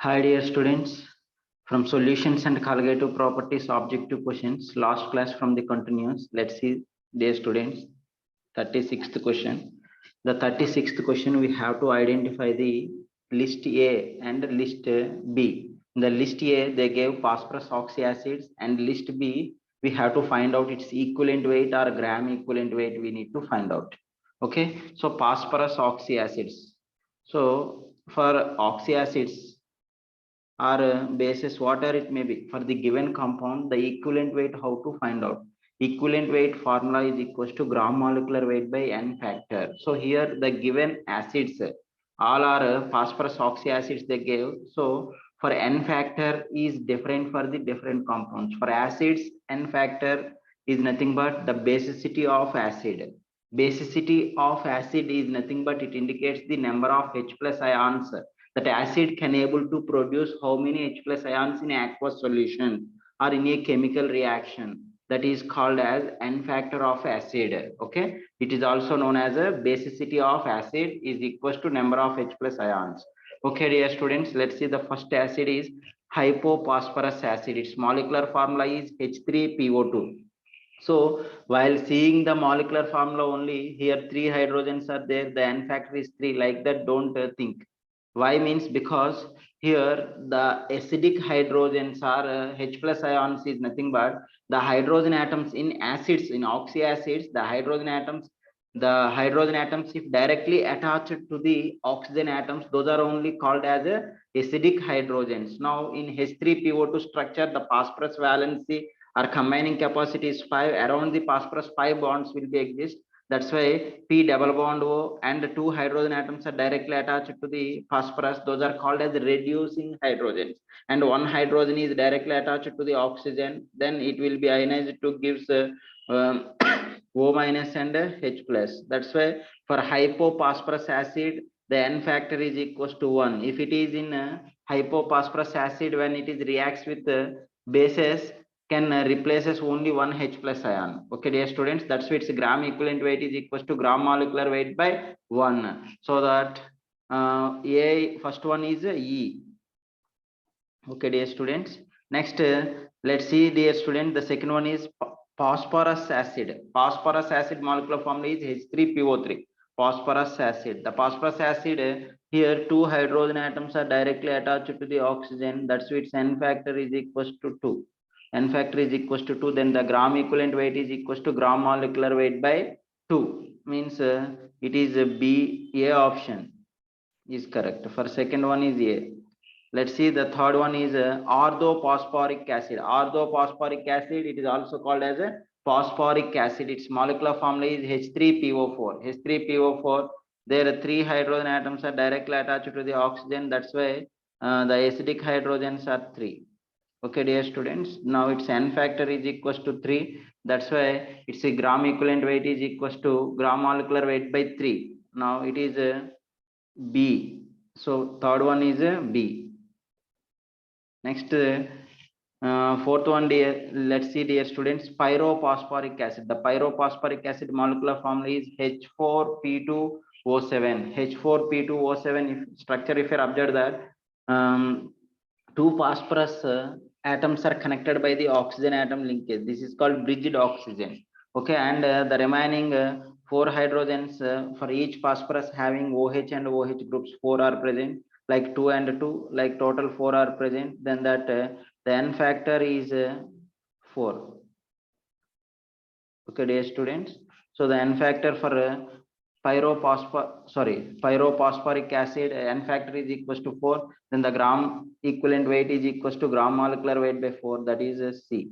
Hi dear students, from solutions and colligative properties objective questions, last class from the continuous. Let's see dear students, 36th question. The 36th question we have to identify the list A and list B. In the list A they gave phosphorus oxyacids, and list B we have to find out its equivalent weight or gram equivalent weight we need to find out. Okay, so phosphorus oxyacids. So for oxyacids or basis whatever it may be, for the given compound the equivalent weight how to find out. Equivalent weight formula is equals to gram molecular weight by n factor. So here the given acids all are phosphorus oxyacids they gave. So for n factor is different for the different compounds. For acids n factor is nothing but the basicity of acid. Basicity of acid is nothing but it indicates the number of H plus ions that acid can able to produce how many H plus ions in aqueous solution or in a chemical reaction. That is called as N factor of acid. Okay, it is also known as a basicity of acid is equals to number of H plus ions. Okay dear students, let's see the first acid is hypophosphorus acid. Its molecular formula is H3PO2. So while seeing the molecular formula only, here three hydrogens are there, the N factor is 3, like that don't think. Why means because here the acidic hydrogens are H plus ions is nothing but the hydrogen atoms in acids, in oxyacids, the hydrogen atoms if directly attached to the oxygen atoms, those are only called as acidic hydrogens. Now in H3PO2 structure, the phosphorus valency or combining capacity is 5. Around the phosphorus 5 bonds will be exist. That's why P double bond O and two hydrogen atoms are directly attached to the phosphorus. Those are called as reducing hydrogens. And one hydrogen is directly attached to the oxygen. Then it will be ionized to gives O minus and H plus. That's why for hypophosphorus acid, the N factor is equals to 1. If it is in hypophosphorus acid, when it is reacts with bases, can replaces only one H plus ion. Okay, dear students, that's why its gram equivalent weight is equals to gram molecular weight by 1. So that A first one is E. Okay, dear students. Next, let's see, dear student, the second one is phosphorus acid. Phosphorus acid molecular formula is H3PO3. Phosphorus acid. The phosphorus acid here two hydrogen atoms are directly attached to the oxygen. That's why its N factor is equals to 2. N factor is equals to 2. Then the gram equivalent weight is equals to gram molecular weight by 2. Means it is a B. A option is correct. For second one is A. Let's see the third one is orthophosphoric acid. Orthophosphoric acid, it is also called as a phosphoric acid. Its molecular formula is H3PO4. H3PO4, there are three hydrogen atoms are directly attached to the oxygen. That's why the acidic hydrogens are 3. Okay, dear students, now its N factor is equals to 3. That's why its a gram equivalent weight is equals to gram molecular weight by 3. Now it is a B. So third one is a B. Next, fourth one, dear, let's see, dear students, pyrophosphoric acid. The pyrophosphoric acid molecular formula is H4P2O7. H4P2O7 if structure, if you observe that two phosphorus atoms are connected by the oxygen atom linkage. This is called bridged oxygen. Okay, and the remaining four hydrogens for each phosphorus having OH and OH groups, 4 are present, like 2 and 2, like total 4 are present. Then that the N factor is 4. Okay, dear students. So the N factor for pyrophosphoric acid N factor is equals to 4. Then the gram equivalent weight is equals to gram molecular weight by 4. That is C.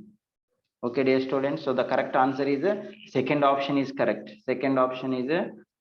Okay, dear students. So the correct answer is second option is correct. Second option is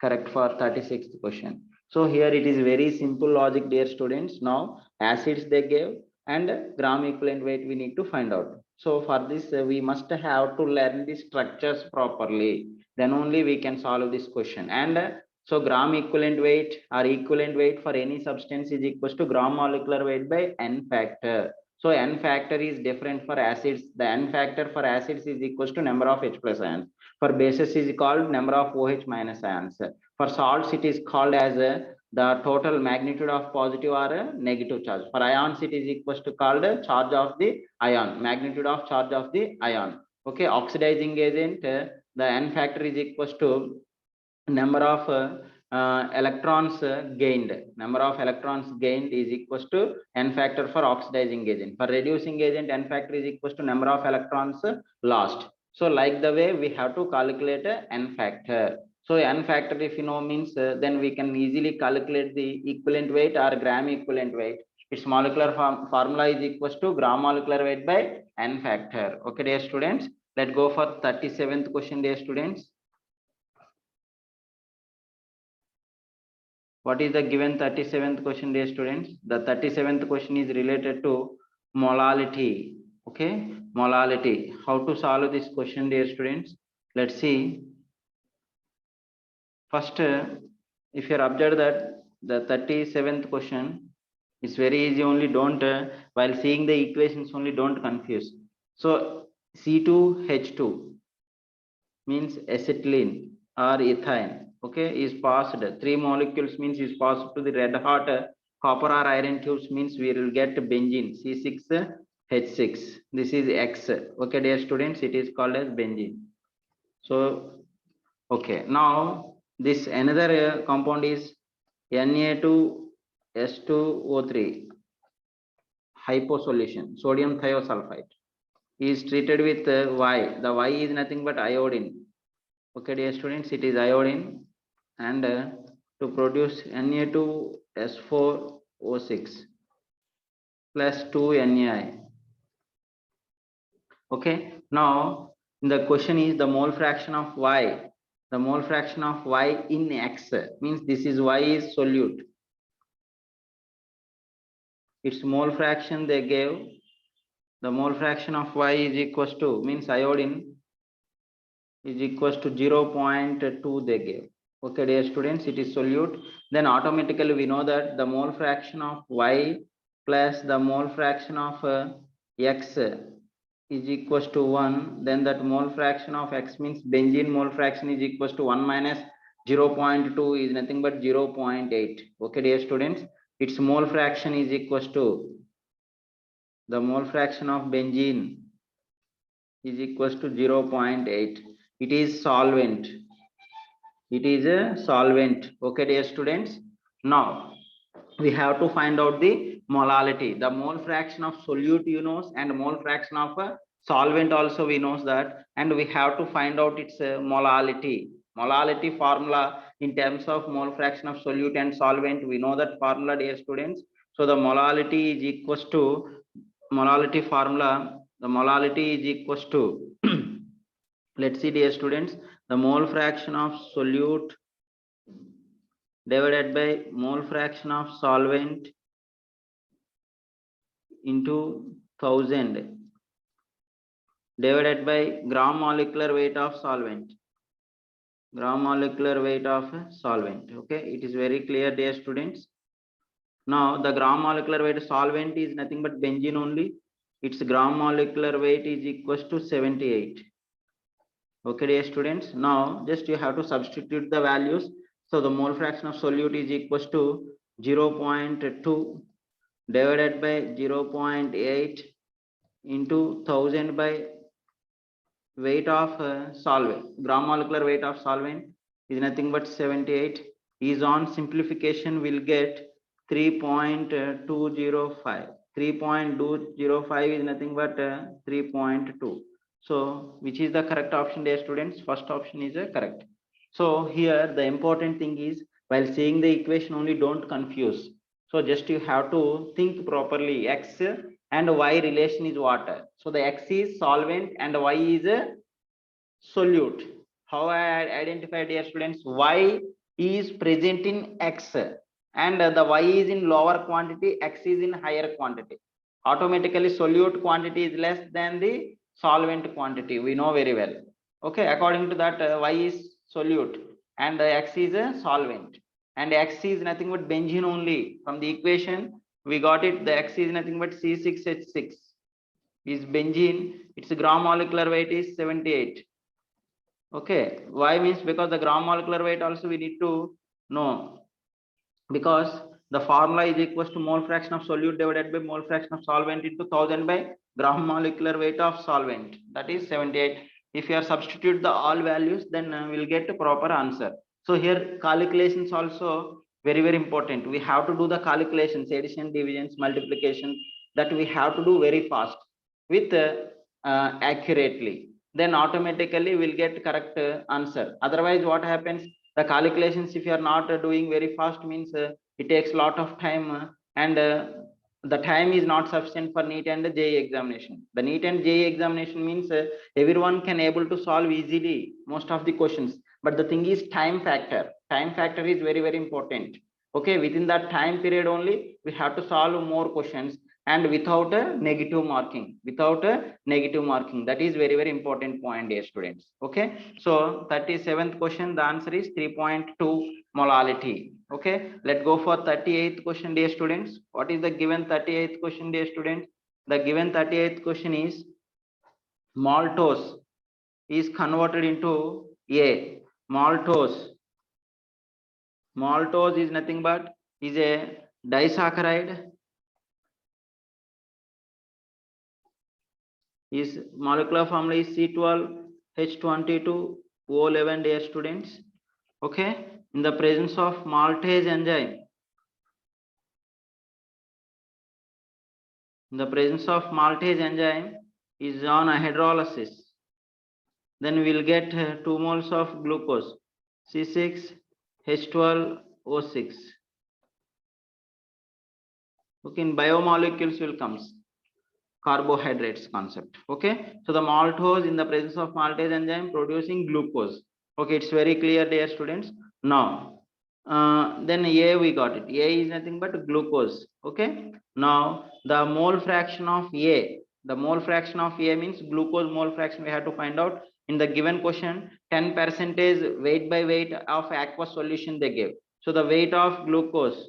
correct for 36th question. So here it is very simple logic, dear students. Now acids they gave and gram equivalent weight we need to find out. So for this we must have to learn the structures properly. Then only we can solve this question. And so gram equivalent weight or equivalent weight for any substance is equals to gram molecular weight by N factor. So N factor is different for acids. The N factor for acids is equals to number of H plus ions. For bases is called number of OH minus ions. For salts it is called as the total magnitude of positive or negative charge. For ions, it is equals to called charge of the ion, magnitude of charge of the ion. Okay, oxidizing agent, the N factor is equals to number of electrons gained. Number of electrons gained is equals to N factor for oxidizing agent. For reducing agent, N factor is equals to number of electrons lost. So like the way we have to calculate N factor. So N factor, if you know, means then we can easily calculate the equivalent weight or gram equivalent weight. Its molecular formula is equals to gram molecular weight by N factor. Okay, dear students, let's go for 37th question, dear students. What is the given 37th question, dear students? The 37th question is related to molality. Okay, molality. How to solve this question, dear students? Let's see. First, if you observe that the 37th question is very easy, only don't, while seeing the equations only don't confuse. So C2H2 means acetylene or ethane. Okay, is passed, 3 molecules means is passed to the red hot copper or iron tubes, means we will get benzene C6H6. This is X. Okay, dear students, it is called as benzene. So okay, now this another compound is Na2S2O3 hyposolution, sodium thiosulfite, is treated with Y. The Y is nothing but iodine. Okay, dear students, it is iodine, and to produce Na2S4O6 plus 2 NaI. Okay, now the question is the mole fraction of Y. The mole fraction of Y in X means this is Y is solute. Its mole fraction they gave. The mole fraction of Y is equals to, means iodine is equals to 0.2 they gave. Okay, dear students, it is solute. Then automatically we know that the mole fraction of Y plus the mole fraction of X is equals to 1. Then that mole fraction of X means benzene mole fraction is equals to 1 minus 0.2 is nothing but 0.8. Okay, dear students, its mole fraction is equals to, the mole fraction of benzene is equals to 0.8. It is solvent. It is a solvent. Okay, dear students, now we have to find out the molality. The mole fraction of solute you know, and mole fraction of a solvent also we know that, and we have to find out its molality. Molality formula in terms of mole fraction of solute and solvent, we know that formula, dear students. So the molality is equals to, molality formula, the molality is equals to let's see, dear students, the mole fraction of solute divided by mole fraction of solvent into 1000 divided by gram molecular weight of solvent. Gram molecular weight of solvent. Okay, it is very clear, dear students. Now the gram molecular weight of solvent is nothing but benzene only. Its gram molecular weight is equals to 78. Okay, dear students, now just you have to substitute the values. So the mole fraction of solute is equals to 0.2 divided by 0.8 into 1000 by weight of solvent. Gram molecular weight of solvent is nothing but 78. Is on simplification will get 3.205. 3.205 is nothing but 3.2. So which is the correct option, dear students? First option is correct. So here the important thing is, while seeing the equation only don't confuse. So just you have to think properly. X and Y relation is what? So the X is solvent and Y is a solute. How I identify, dear students? Y is present in X and the Y is in lower quantity, X is in higher quantity. Automatically solute quantity is less than the solvent quantity, we know very well. Okay, according to that Y is solute and X is a solvent, and X is nothing but benzene only. From the equation we got it, the X is nothing but C6H6 is benzene. Its gram molecular weight is 78. Okay, why means because the gram molecular weight also we need to know. because the formula is equals to mole fraction of solute divided by mole fraction of solvent into 1000 by gram molecular weight of solvent, that is 78. If you are substitute the all values, then we'll get a proper answer. So here calculations also very important. We have to do the calculations, addition, divisions, multiplication, that we have to do very fast with accurately, then automatically we'll get correct answer. Otherwise what happens, the calculations if you are not doing very fast means it takes a lot of time, and the time is not sufficient for NEET and JEE examination. The NEET and JEE examination means everyone can able to solve easily most of the questions, but the thing is time factor. Time factor is very important. Okay, within that time period only we have to solve more questions, and without a negative marking, that is very important point, dear students. Okay, so 37th question, the answer is 3.2 molality. Okay, let's go for 38th question, dear students. What is the given 38th question, dear students? The given 38th question is maltose is converted into a maltose. Maltose is nothing but is a disaccharide. Is molecular formula is C12H22O11, dear students. Okay, in the presence of maltase enzyme, is on a hydrolysis, then we'll get 2 moles of glucose, C6H12O6. Okay, in biomolecules will comes carbohydrates concept. Okay, so the maltose in the presence of maltase enzyme producing glucose. Okay, it's very clear, dear students. Now then A we got it. A is nothing but glucose. Okay, now the mole fraction of A, means glucose mole fraction we have to find out. In the given question 10% weight by weight of aqueous solution they gave. So the weight of glucose,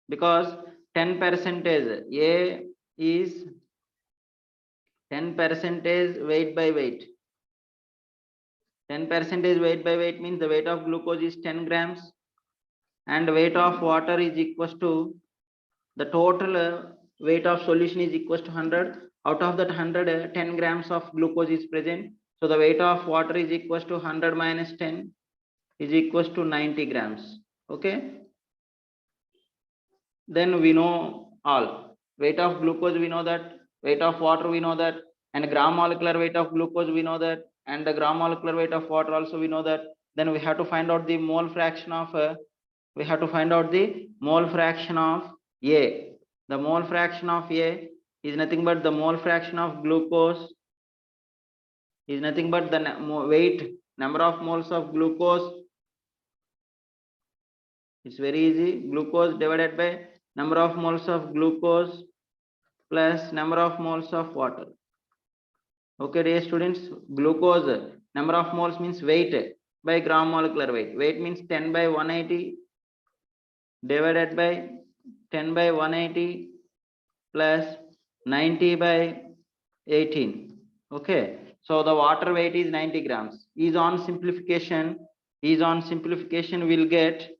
because 10% A is 10% weight by weight. 10% weight by weight means the weight of glucose is 10 grams, and weight of water is equals to the total weight of solution is equals to 100. Out of that 100, 10 grams of glucose is present. So the weight of water is equals to 100 minus 10 is equals to 90 grams. Okay, then we know all weight of glucose, we know that, weight of water we know that, and gram molecular weight of glucose we know that, and the gram molecular weight of water also we know that. Then we have to find out the mole fraction of A. The mole fraction of A is nothing but the mole fraction of glucose is nothing but the weight, number of moles of glucose. It's very easy, glucose divided by number of moles of glucose plus number of moles of water. Okay, dear students, glucose number of moles means weight by gram molecular weight. Weight means 10 by 180 divided by 10 by 180 plus 90 by 18. Okay, so the water weight is 90 grams. Is on simplification we'll get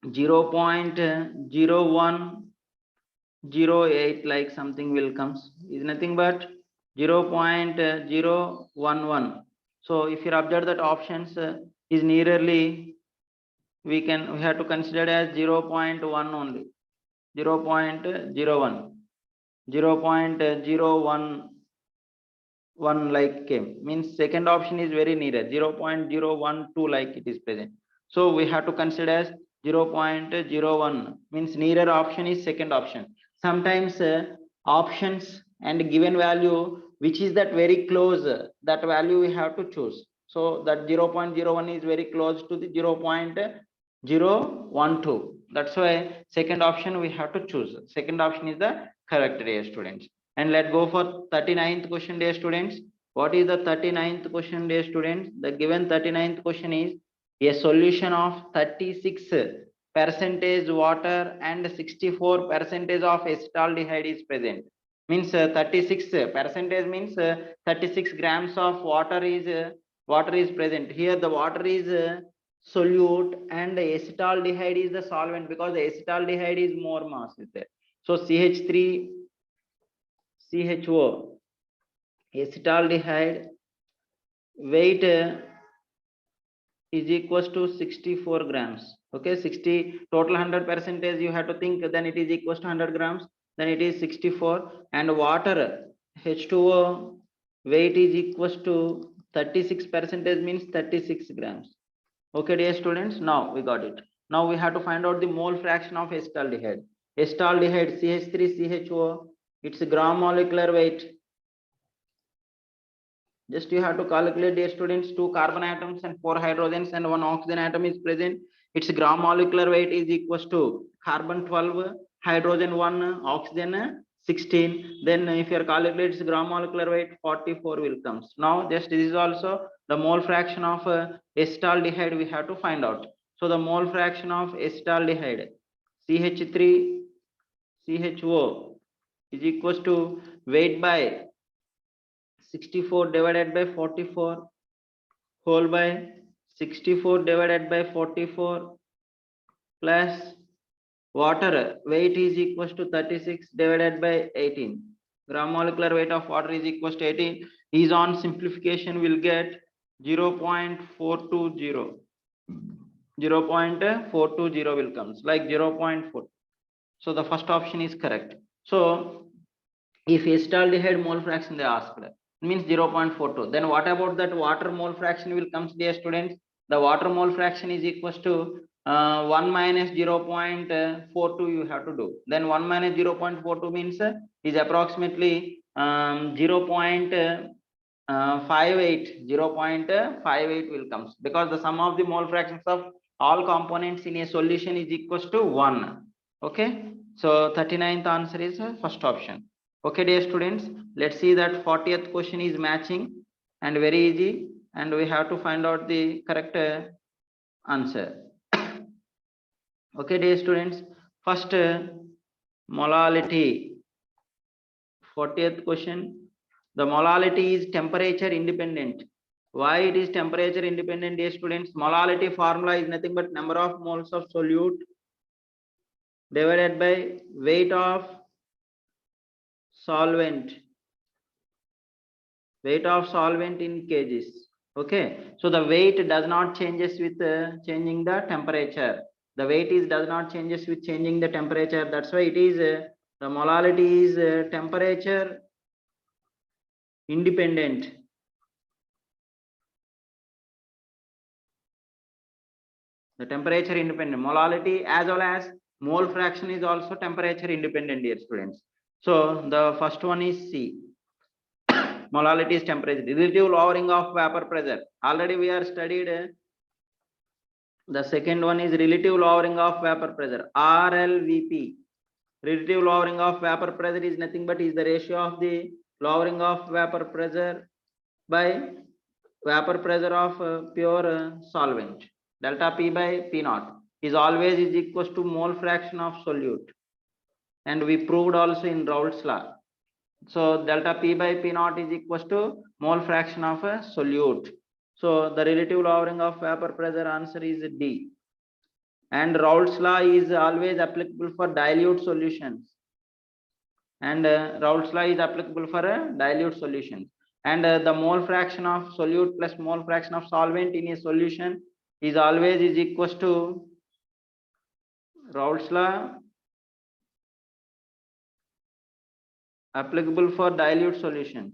0.0108, like something will comes, is nothing but 0.011. so if you observe that options is nearly, we have to consider as 0.1 only, 0.01 like came, means second option is very near 0.012 like it is present. So we have to consider as 0.01, means nearer option is second option. Sometimes options and given value which is that very close, that value we have to choose. So that 0.01 is very close to the 0.012. That's why second option we have to choose. Second option is the correct, dear students. And let's go for 39th question, dear students. What is the 39th question, dear students? The given 39th question is a solution of 36% water and 64% of acetaldehyde is present. Means 36% means 36 grams of water is water is present here. The water is solute and acetaldehyde is the solvent, because the acetaldehyde is more mass with it. So CH3 CHO, acetaldehyde weight is equals to 64 grams. Okay, 60 total 100 percentage you have to think, then it is equals to 100 grams, then it is 64. And water H2O weight is equals to 36 percentage, means 36 grams. Okay, dear students, now we got it. Now we have to find out the mole fraction of acetaldehyde. Acetaldehyde CH3CHO, its gram molecular weight. Just you have to calculate, dear students, 2 carbon atoms and 4 hydrogens and 1 oxygen atom is present. Its gram molecular weight is equals to carbon 12, hydrogen 1, oxygen 16. Then if you calculate its gram molecular weight, 44 will comes. Now just this is also the mole fraction of acetaldehyde we have to find out. So the mole fraction of acetaldehyde CH3 CHO is equals to weight by 64 divided by 44 whole by 64 divided by 44 plus water weight is equals to 36 divided by 18. Gram molecular weight of water is equals to 18. Is on simplification will get 0.420. 0.420 will comes like 0.4. So the first option is correct. So if acetaldehyde mole fraction they asked, means 0.42. Then what about that water mole fraction will comes, dear students? The water mole fraction is equals to 1 minus 0.42 you have to do. Then 1 minus 0.42 means is approximately 0.58. 0.58 will comes, because the sum of the mole fractions of all components in a solution is equals to 1. Okay, so 39th answer is first option. Okay, dear students, let's see that 40th question is matching and very easy, and we have to find out the correct answer. Okay, dear students, first molality. 40th question, the molality is temperature independent. Why it is temperature independent, dear students? Molality formula is nothing but number of moles of solute divided by weight of solvent. Weight of solvent in kgs. Okay, so the weight does not changes with changing the temperature. The weight is does not changes with changing the temperature. That's why it is the molality is temperature independent. The temperature independent molality as well as mole fraction is also temperature independent, dear students. So the first one is C. Molality is temperature. Relative lowering of vapor pressure. Already we are studied. The second one is relative lowering of vapor pressure, RLVP. Relative lowering of vapor pressure is nothing but is the ratio of the lowering of vapor pressure by vapor pressure of pure solvent. Delta P by P naught is always is equals to mole fraction of solute, and we proved also in Raoult's law. So delta P by P naught is equals to mole fraction of a solute. So the relative lowering of vapor pressure answer is D. And Raoult's law is always applicable for dilute solutions. And Raoult's law is applicable for dilute solutions. And the mole fraction of solute plus mole fraction of solvent in a solution is always is equals to Raoult's law applicable for dilute solutions.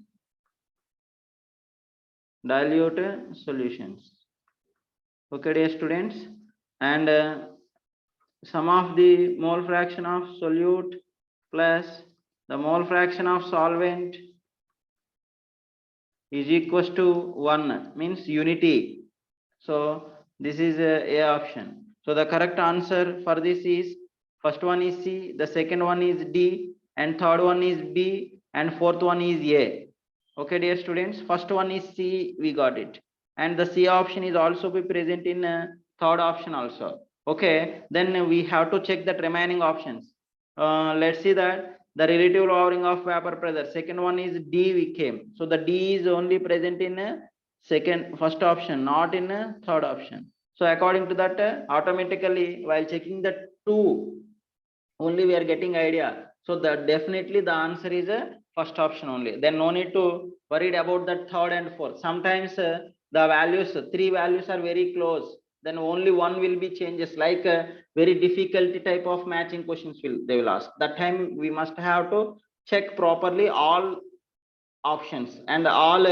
Dilute solutions. Okay, dear students, and sum of the mole fraction of solute plus the mole fraction of solvent is equals to 1, means unity. So this is A option. So the correct answer for this is first one is C, the second one is D, and third one is B, and fourth one is A. Okay, dear students, first one is C, we got it, and the C option is also be present in third option also. Okay, then we have to check that remaining options. Let's see that the relative lowering of vapor pressure, second one is D we came, so the D is only present in first option, not in a third option. So according to that, automatically while checking the two, only we are getting idea. So that definitely the answer is a first option only. Then no need to worried about that third and fourth. Sometimes the values, three values are very close. Then only one will be changes, like very difficult type of matching questions they will ask. That time we must have to check properly all options and all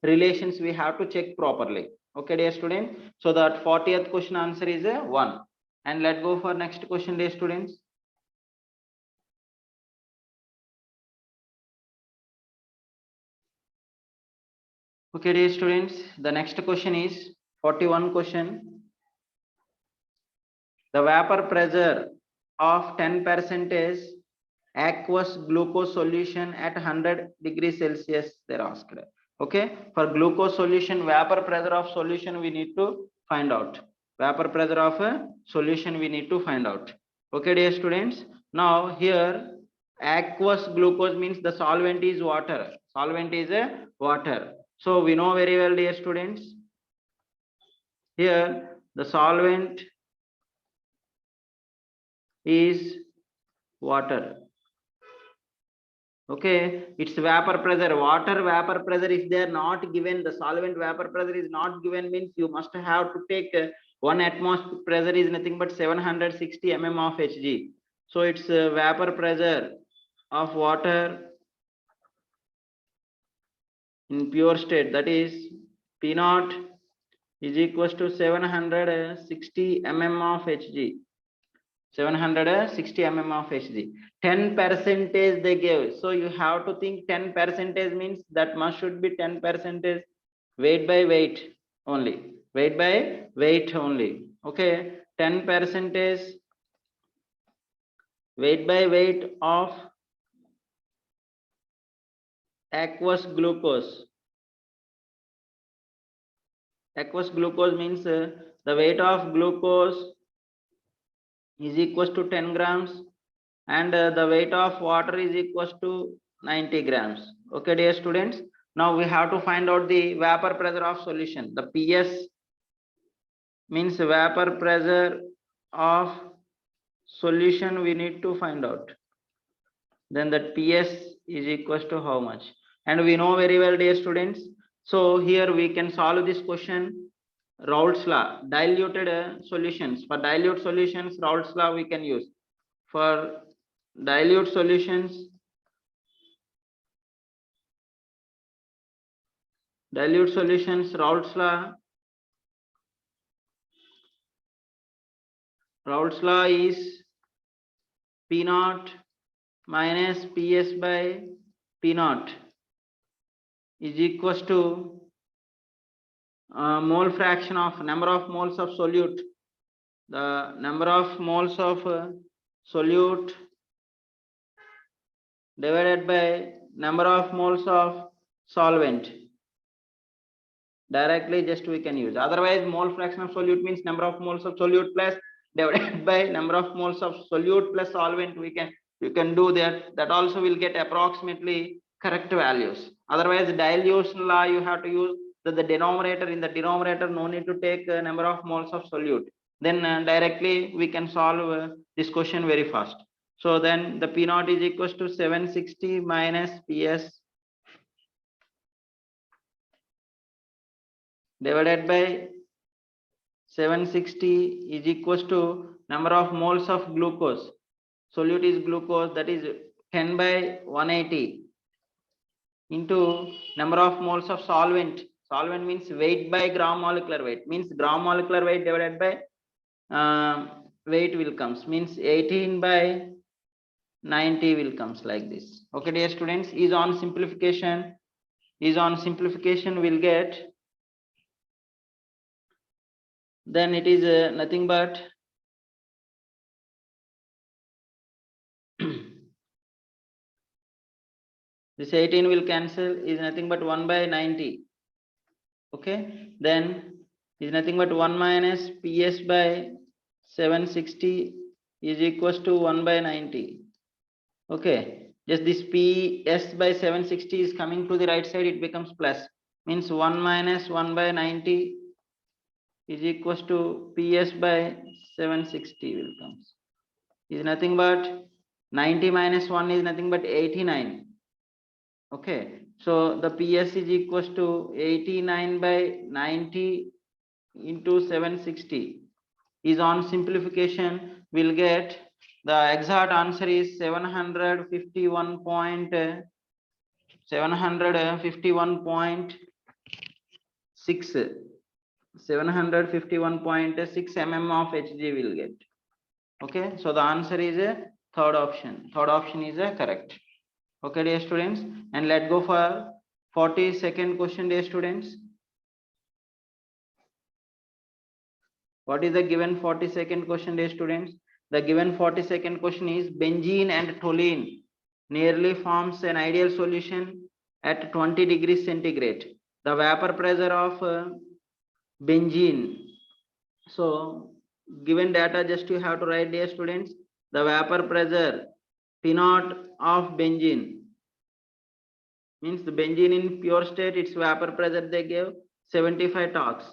relations we have to check properly. Okay, dear students. So that 40th question answer is a 1. And let's go for next question, dear students. Okay, dear students, the next question is 41 question. The vapor pressure of 10% aqueous glucose solution at 100 degrees Celsius, they're asked. Okay, for glucose solution, vapor pressure of solution we need to find out. Vapor pressure of a solution we need to find out. Okay, dear students. Now here aqueous glucose means the solvent is water. Solvent is a water. So we know very well, dear students. Here the solvent is water. Okay, it's vapor pressure. Water vapor pressure, if they are not given, the solvent vapor pressure is not given, means you must have to take 1 atmospheric pressure is nothing but 760 mm of Hg. So it's vapor pressure of water in pure state, that is P naught is equals to 760 mm of Hg. 760 mm of Hg. 10% they gave. So you have to think 10% means that must should be 10% weight by weight only. Weight by weight only. Okay. 10% weight by weight of aqueous glucose. Aqueous glucose means the weight of glucose is equals to 10 grams and the weight of water is equals to 90 grams. Okay, dear students. Now we have to find out the vapor pressure of solution. The PS means vapor pressure of solution we need to find out. Then that PS is equals to how much? And we know very well, dear students. So here we can solve this question. Raoult's law, diluted solutions. For dilute solutions, Raoult's law we can use. For dilute solutions, Raoult's law is P naught minus PS by P naught is equals to mole fraction of number of moles of solute. The number of moles of solute divided by number of moles of solvent. Directly just we can use. Otherwise, mole fraction of solute means number of moles of solute plus divided by number of moles of solute plus solvent. You can do that. That also will get approximately correct values. Otherwise, dilution law you have to use the denominator. In the denominator, no need to take number of moles of solute. Then directly we can solve this question very fast. So then the P naught is equals to 760 minus PS divided by 760 is equals to number of moles of glucose. Solute is glucose, that is 10 by 180 into number of moles of solvent. Solvent means weight by gram molecular weight, means gram molecular weight divided by weight will comes, means 18 by 90 will comes like this. Okay, dear students, is on simplification will get, then it is nothing but this 18 will cancel, is nothing but 1 by 90. Okay, then is nothing but 1 minus PS by 760 is equals to 1 by 90. Okay, just this PS by 760 is coming to the right side, it becomes plus. means 1 minus 1 by 90 is equals to PS by 760 will comes. Is nothing but 90 minus 1 is nothing but 89. Okay, so the PS is equals to 89 by 90 into 760. Is on simplification, we'll get the exact answer is 751.6 751.6 mm of Hg will get. Okay, so the answer is a third option. Third option is a correct. Okay, dear students, and let's go for 42nd question, dear students. What is the given 42nd question, dear students? The given 42nd question is benzene and toluene nearly forms an ideal solution at 20 degrees centigrade. The vapor pressure of benzene. So given data, just you have to write, dear students, the vapor pressure P naught of benzene means the benzene in pure state, its vapor pressure they gave 75 torques.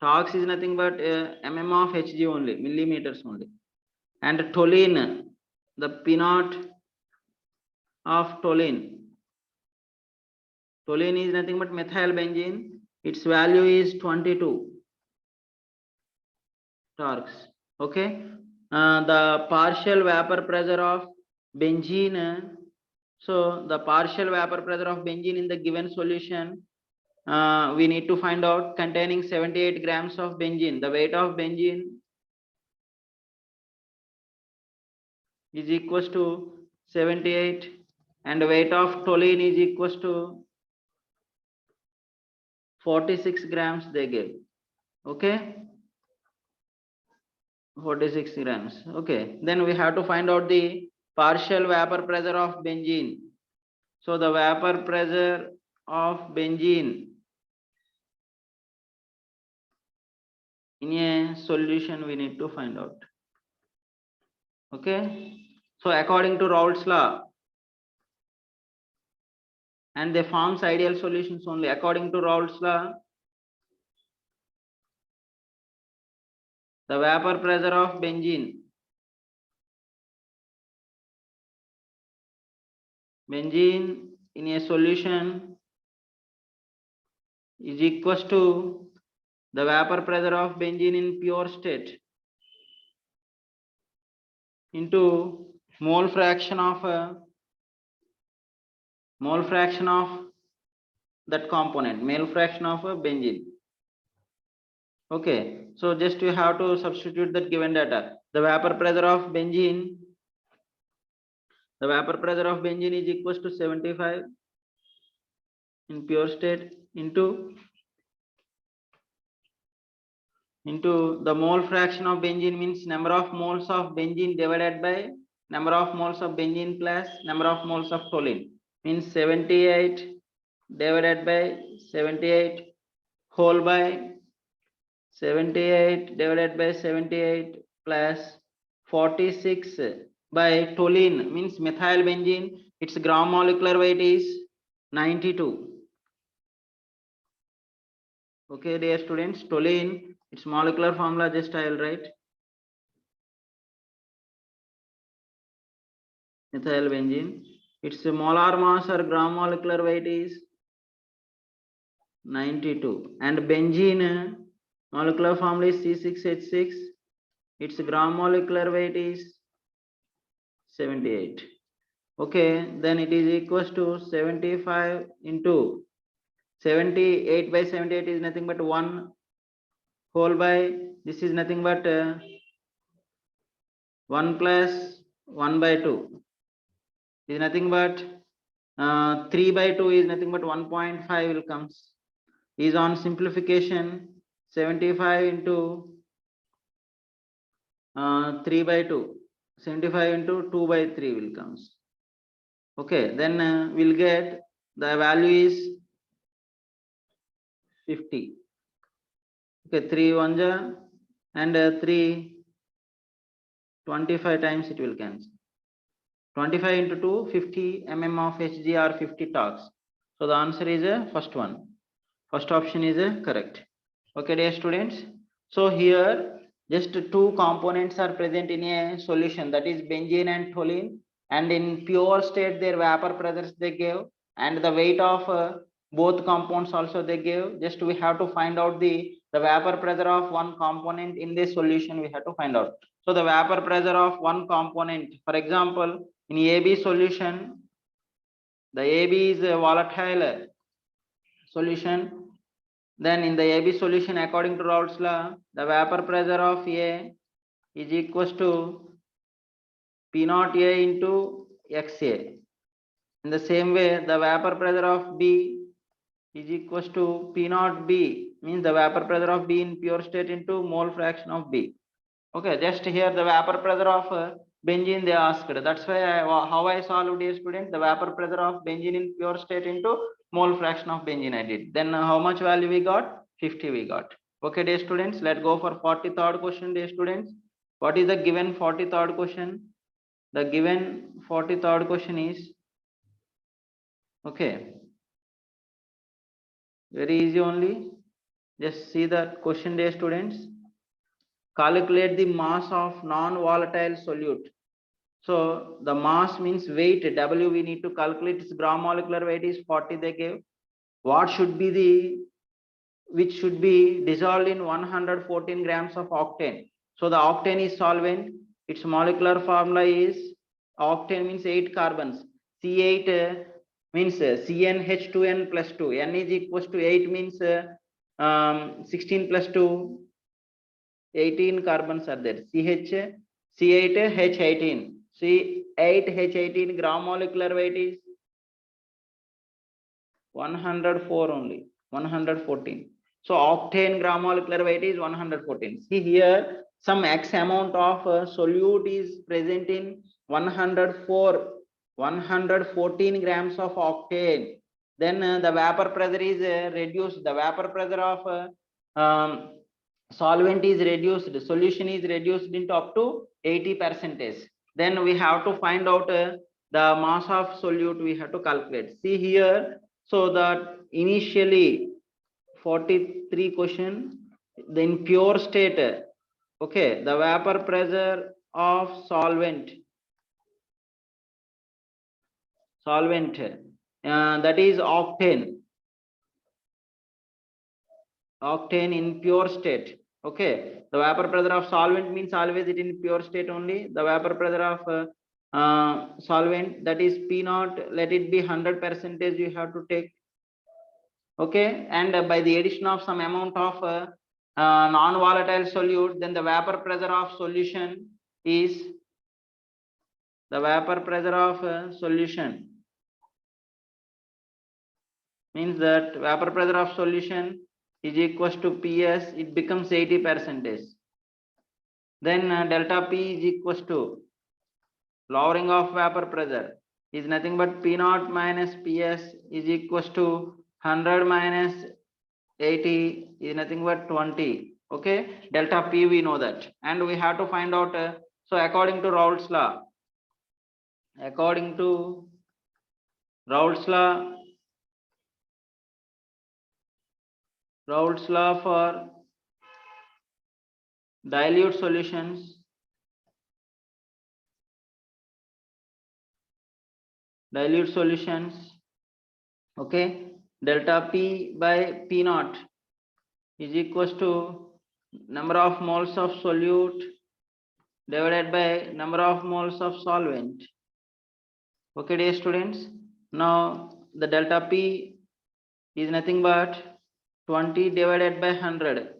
Torques is nothing but mm of Hg only, millimeters only. And toluene, the P naught of toluene. Toluene is nothing but methyl benzene. Its value is 22 torques. Okay. The partial vapor pressure of benzene. So the partial vapor pressure of benzene in the given solution, we need to find out containing 78 grams of benzene. The weight of benzene is equals to 78 and the weight of toluene is equals to 46 grams they gave. Okay, 46 grams. Okay, then we have to find out the partial vapor pressure of benzene. So the vapor pressure of benzene in a solution we need to find out. Okay, so according to Raoult's law, and they forms ideal solutions only according to Raoult's law. The vapor pressure of benzene in a solution is equals to the vapor pressure of benzene in pure state into mole fraction of that component, mole fraction of benzene. Okay, so just you have to substitute that given data. The vapor pressure of benzene is equals to 75 in pure state into the mole fraction of benzene means number of moles of benzene divided by number of moles of benzene plus number of moles of toluene means 78 divided by 78 whole by 78 divided by 78 plus 46 by toluene means methyl benzene, its gram molecular weight is 92. Okay, dear students, toluene, its molecular formula just I will write. Methyl benzene, its molar mass or gram molecular weight is 92, and benzene molecular formula is C6H6, its gram molecular weight is 78. Okay, then it is equals to 75 into 78 by 78 is nothing but 1 whole by, this is nothing but 1 plus 1 by 2 is nothing but 3 by 2 is nothing but 1.5 will comes. Is on simplification 75 into 3 by 2, 75 into 2 by 3 will comes. Okay, then we'll get the value is 50. Okay, 3 1 and 3 25 times it will cancel. 25 into 2, 50 mm of Hg or 50 torques. So the answer is first one. First option is correct. Okay, dear students. So here just two components are present in a solution, that is benzene and toluene, and in pure state their vapor pressures they gave, and the weight of both compounds also they gave. Just we have to find out the vapor pressure of one component in this solution, we have to find out. So the vapor pressure of one component, for example, in AB solution, the AB is a volatile solution. Then in the AB solution, according to Raoult's law, the vapor pressure of A is equals to P naught A into XA. In the same way, the vapor pressure of B is equals to P naught B, means the vapor pressure of B in pure state into mole fraction of B. Okay, just here the vapor pressure of benzene they asked. That's why how I solved, dear student, the vapor pressure of benzene in pure state into mole fraction of benzene I did. Then how much value we got? 50 we got. Okay, dear students, let's go for 43rd question, dear students. What is the given 43rd question? The given 43rd question is, okay, very easy only. Just see the question, dear students. Calculate the mass of non-volatile solute. So the mass means weight, W we need to calculate. Its gram molecular weight is 40 they gave. What should be the, which should be dissolved in 114 grams of octane. So the octane is solvent. Its molecular formula is, octane means 8 carbons. C8 means CnH2n plus 2. N is equals to 8 means 16 plus 2, 18 carbons are there. C8H18. C8H18 gram molecular weight is 104 only, 114. So octane gram molecular weight is 114. See here, some X amount of solute is present in 114 grams of octane. Then the vapor pressure is reduced. The vapor pressure of solvent is reduced. The solution is reduced into up to 80%. Then we have to find out the mass of solute we have to calculate. See here, so that initially 43 question, in pure state, okay, the vapor pressure of solvent that is octane in pure state. Okay, the vapor pressure of solvent means always it in pure state only. The vapor pressure of solvent, that is P naught, let it be 100% you have to take. Okay, and by the addition of some amount of non-volatile solute, then the vapor pressure of solution is, the vapor pressure of solution means that vapor pressure of solution is equals to PS, it becomes 80%. Then delta P is equals to lowering of vapor pressure is nothing but P naught minus PS is equals to 100 minus 80 is nothing but 20. Okay, delta P we know that, and we have to find out. So according to Raoult's law, Raoult's law for dilute solutions, okay, delta P by P naught is equals to number of moles of solute divided by number of moles of solvent. Okay, dear students, now the delta P is nothing but 20 divided by 100.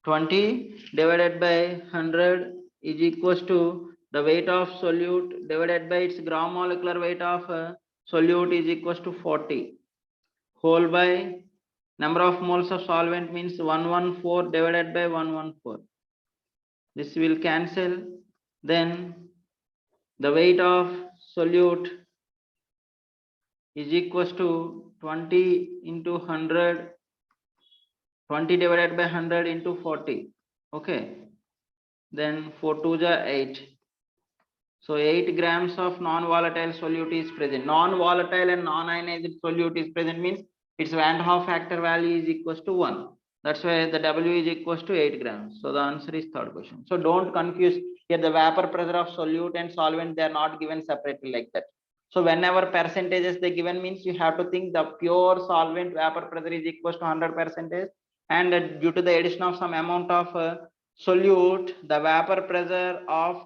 20 divided by 100 is equals to the weight of solute divided by its gram molecular weight of solute is equals to 40, whole by number of moles of solvent means 114 divided by 114. This will cancel. Then the weight of solute is equals to 20 into 100, 20 divided by 100 into 40. Okay, then 4 2 is 8. So 8 grams of non-volatile solute is present. Non-volatile and non-ionized solute is present means its Van Hoff factor value is equals to 1. That's why the W is equals to 8 grams. So the answer is third question. So don't confuse here the vapor pressure of solute and solvent. They are not given separately like that. So whenever percentages they given means you have to think the pure solvent vapor pressure is equals to 100%, and due to the addition of some amount of solute, the vapor pressure of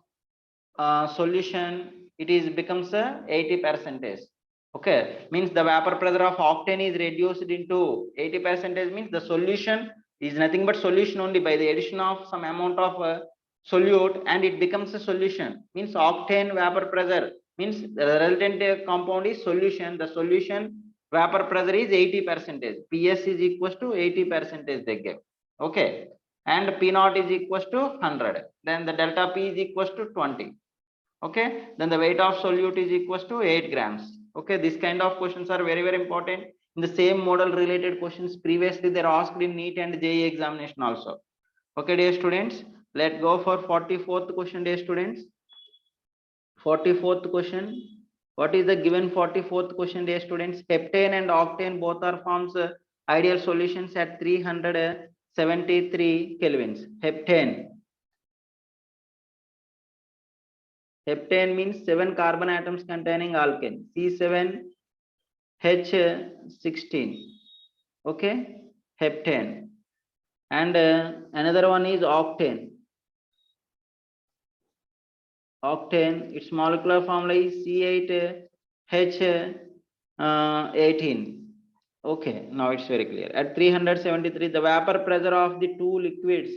solution it is becomes 80%. Okay, means the vapor pressure of octane is reduced into 80%, means the solution is nothing but solution only by the addition of some amount of solute, and it becomes a solution. Means octane vapor pressure means the resultant compound is solution. The solution vapor pressure is 80%. PS is equals to 80% they give. Okay, and P naught is equals to 100. Then the delta P is equals to 20. Okay, then the weight of solute is equals to 8 grams. Okay, this kind of questions are very important. In the same model related questions previously they are asked in NEET and JEE examination also. Okay, dear students, let's go for 44th question, dear students. 44th question. What is the given 44th question, dear students? Heptane and octane both are forms ideal solutions at 373 kelvins. Heptane means 7 carbon atoms containing alkane, C7H16. Okay, heptane. And another one is octane. Octane, its molecular formula is C8H18. Okay, now it's very clear. At 373, the vapor pressure of the two liquids,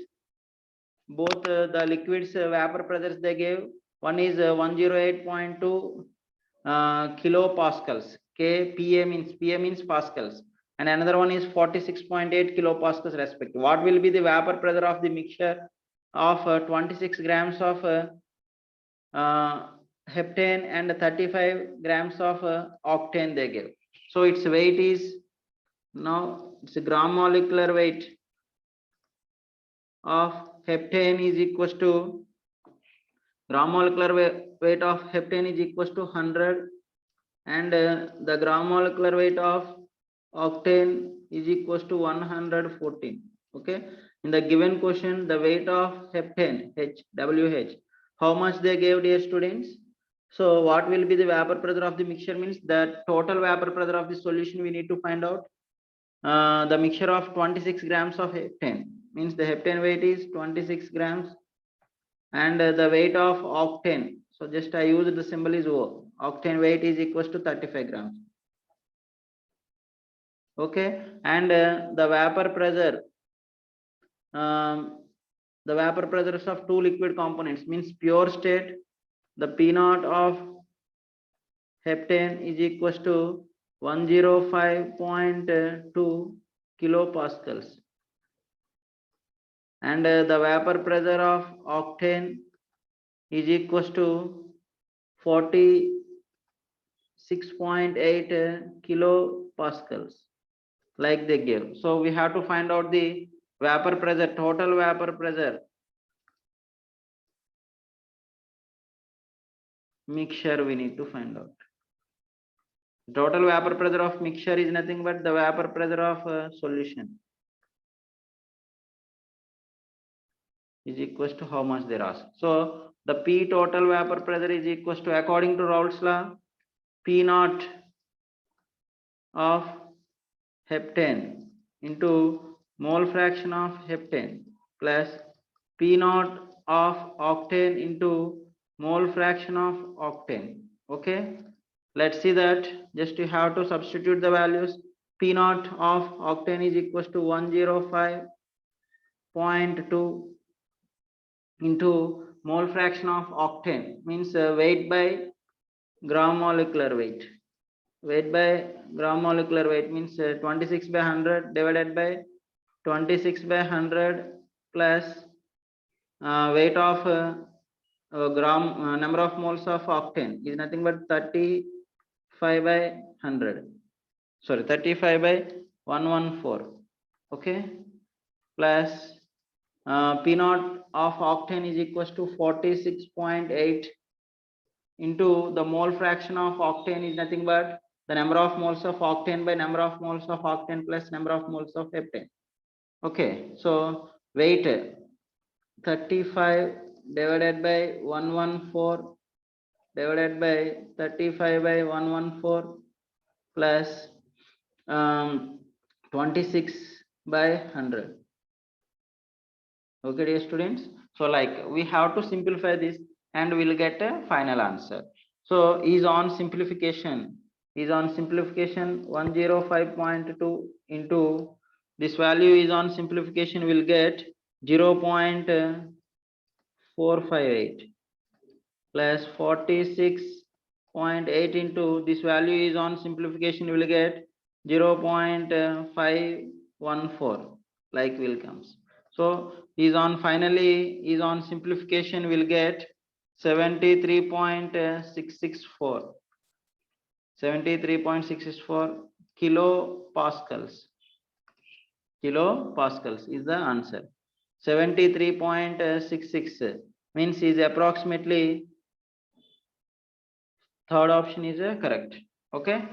both the liquids vapor pressures they gave, one is 108.2 kilopascals. Pa means pascals, and another one is 46.8 kilopascals respectively. What will be the vapor pressure of the mixture of 26 grams of heptane and 35 grams of octane they give? So its weight is, now it's a gram molecular weight of heptane is equals to, gram molecular weight of heptane is equals to 100, and the gram molecular weight of octane is equals to 114. Okay, in the given question the weight of heptane HWH, how much they gave, dear students? So what will be the vapor pressure of the mixture means the total vapor pressure of the solution we need to find out. The mixture of 26 grams of heptane means the heptane weight is 26 grams, and the weight of octane, so just I use the symbol is O. Octane weight is equals to 35 grams. Okay, and the vapor pressure, the vapor pressures of two liquid components means pure state, the P naught of heptane is equals to 105.2 kilopascals, and the vapor pressure of octane is equals to 46.8 kilopascals, like they give. So we have to find out the vapor pressure, total vapor pressure mixture we need to find out. Total vapor pressure of mixture is nothing but the vapor pressure of solution is equals to how much they asked. So the P total vapor pressure is equals to, according to Raoult's law, P naught of heptane into mole fraction of heptane plus P naught of octane into mole fraction of octane. Okay, let's see that. Just you have to substitute the values. P naught of octane is equals to 105.2 into mole fraction of octane means weight by gram molecular weight. Weight by gram molecular weight means 26 by 100 divided by 26 by 100 plus weight of gram number of moles of octane is nothing but 35 by 100. Sorry, 35 by 114. Okay, plus P naught of octane is equals to 46.8 into the mole fraction of octane is nothing but the number of moles of octane by number of moles of octane plus number of moles of heptane. Okay, so weight 35 divided by 114 divided by 35 by 114 plus 26 by 100. Okay, dear students. So like we have to simplify this and we'll get a final answer. So is on simplification 105.2 into this value is on simplification will get 0.458 plus 46.8 into this value is on simplification will get 0.514 like will comes. So is on finally is on simplification will get 73.664 kilopascals. Kilopascals is the answer. 73.66 means is approximately third option is correct. Okay,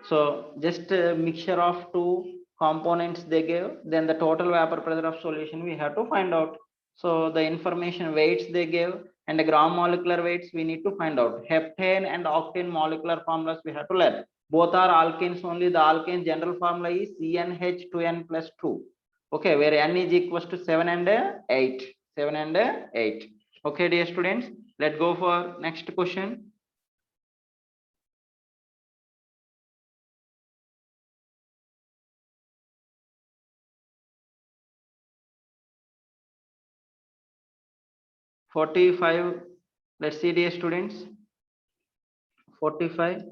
so just a mixture of two components they gave, then the total vapor pressure of solution we have to find out. So the information weights they gave and the gram molecular weights we need to find out. Heptane and octane molecular formulas we have to learn. Both are alkanes only. The alkane general formula is CnH2n plus 2. Okay, where n is equals to 7 and 8. 7 and 8. Okay, dear students, let's go for next question. (45). Let's see, dear students. 45.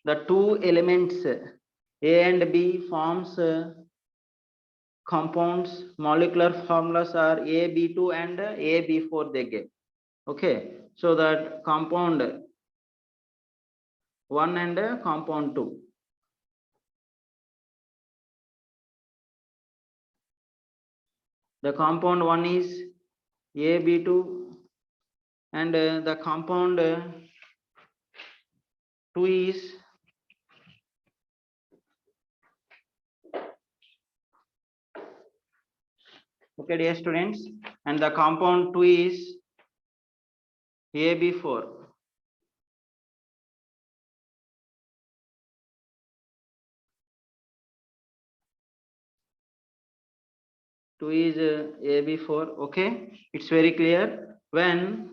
The two elements A and B forms compounds. Molecular formulas are AB2 and AB4 they give. Okay, so that compound 1 and compound 2. The compound 1 is AB2 and the compound 2 is okay, dear students, and the compound 2 is AB4. Two is AB4. Okay, it's very clear. When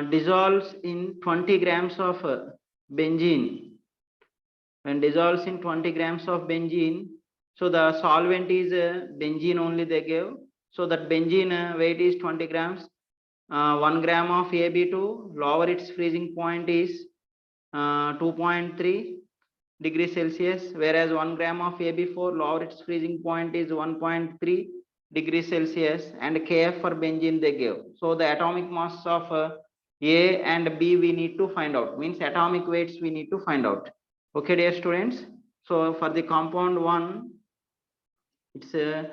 dissolves in 20 grams of benzene, when dissolves in 20 grams of benzene, so the solvent is benzene only they gave. So that benzene weight is 20 grams. 1 gram of AB2 lower its freezing point is 2.3 degrees Celsius, whereas 1 gram of AB4 lower its freezing point is 1.3 degrees Celsius, and Kf for benzene they gave. So the atomic mass of A and B we need to find out, means atomic weights we need to find out. Okay, dear students. So for the compound 1, it's the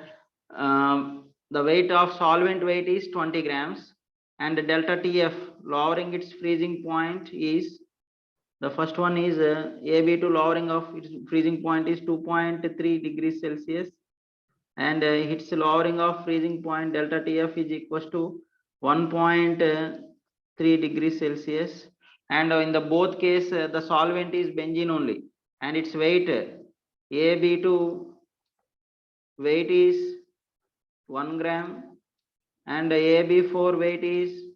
weight of solvent weight is 20 grams, and delta TF lowering its freezing point is, the first one is AB2 lowering of its freezing point is 2.3 degrees Celsius, and its lowering of freezing point delta TF is equals to 1.3 degrees Celsius, and in the both case the solvent is benzene only, and its weight AB2 weight is 1 gram and AB4 weight is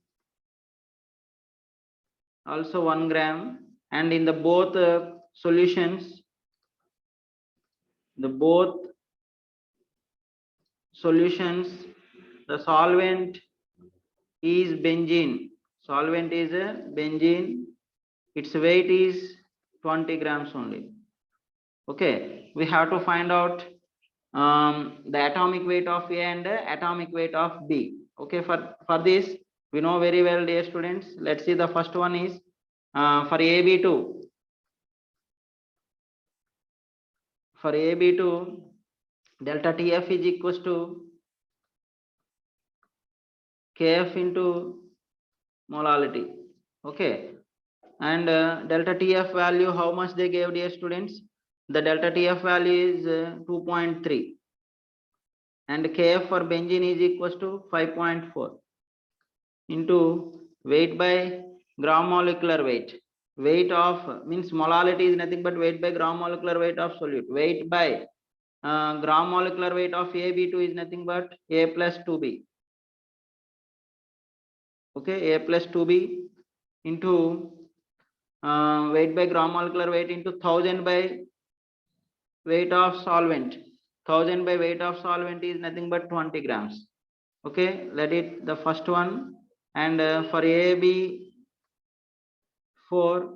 also 1 gram, and in the both solutions, the solvent is benzene. Solvent is benzene. Its weight is 20 grams only. Okay, we have to find out the atomic weight of A and atomic weight of B. Okay, for this we know very well, dear students. Let's see, the first one is for AB2. For AB2, delta TF is equals to Kf into molality. Okay, And delta TF value, how much they gave, dear students? The delta TF value is 2.3, and Kf for benzene is equals to 5.4 into weight by gram molecular weight. Weight of means molality is nothing but weight by gram molecular weight of solute. Weight by gram molecular weight of AB2 is nothing but A plus 2B. Okay, A plus 2B into weight by gram molecular weight into 1000 by weight of solvent. 1000 by weight of solvent is nothing but 20 grams. Okay, let it the first one. And for AB, for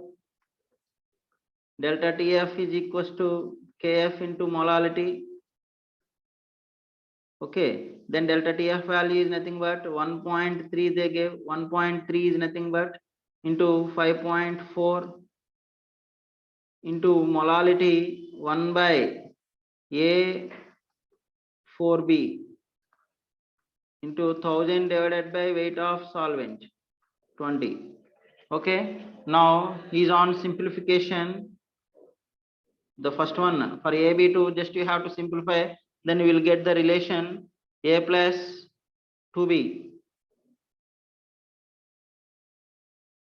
delta TF is equals to Kf into molality. Okay, then delta TF value is nothing but 1.3. They gave 1.3 is nothing but into 5.4 into molality 1 by A4B into 1000 divided by weight of solvent 20. Okay, now is on simplification. The first one for AB2, just you have to simplify, then we will get the relation A plus 2B.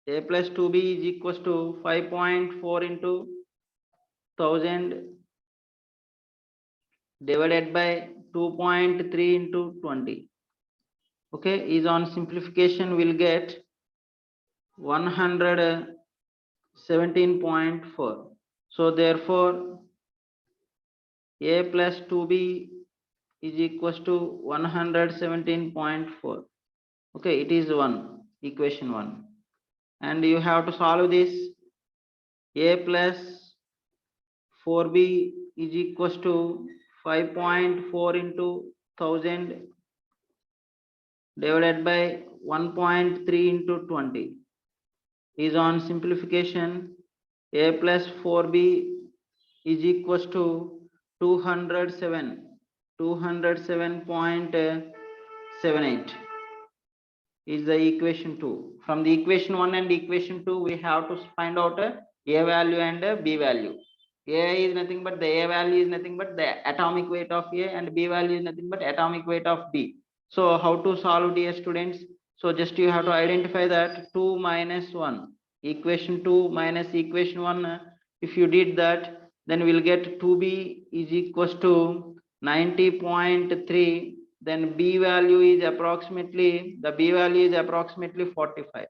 A plus 2B is equals to 5.4 into 1000 divided by 2.3 into 20. Okay, is on simplification, we'll get 117.4. So therefore A plus 2B is equals to 117.4. Okay, it is equation 1, and you have to solve this. A plus 4B is equals to 5.4 into 1000 divided by 1.3 into 20 is on simplification. A plus 4B is equals to 207.78 is the equation 2. From the equation 1 and equation 2, we have to find out a value and a B value. A is nothing but the A value is nothing but the atomic weight of A, and B value is nothing but atomic weight of B. So how to solve, dear students? So just you have to identify that 2 minus 1, equation 2 minus equation 1. If you did that, then we'll get 2B is equals to 90.3. Then B value is approximately 45.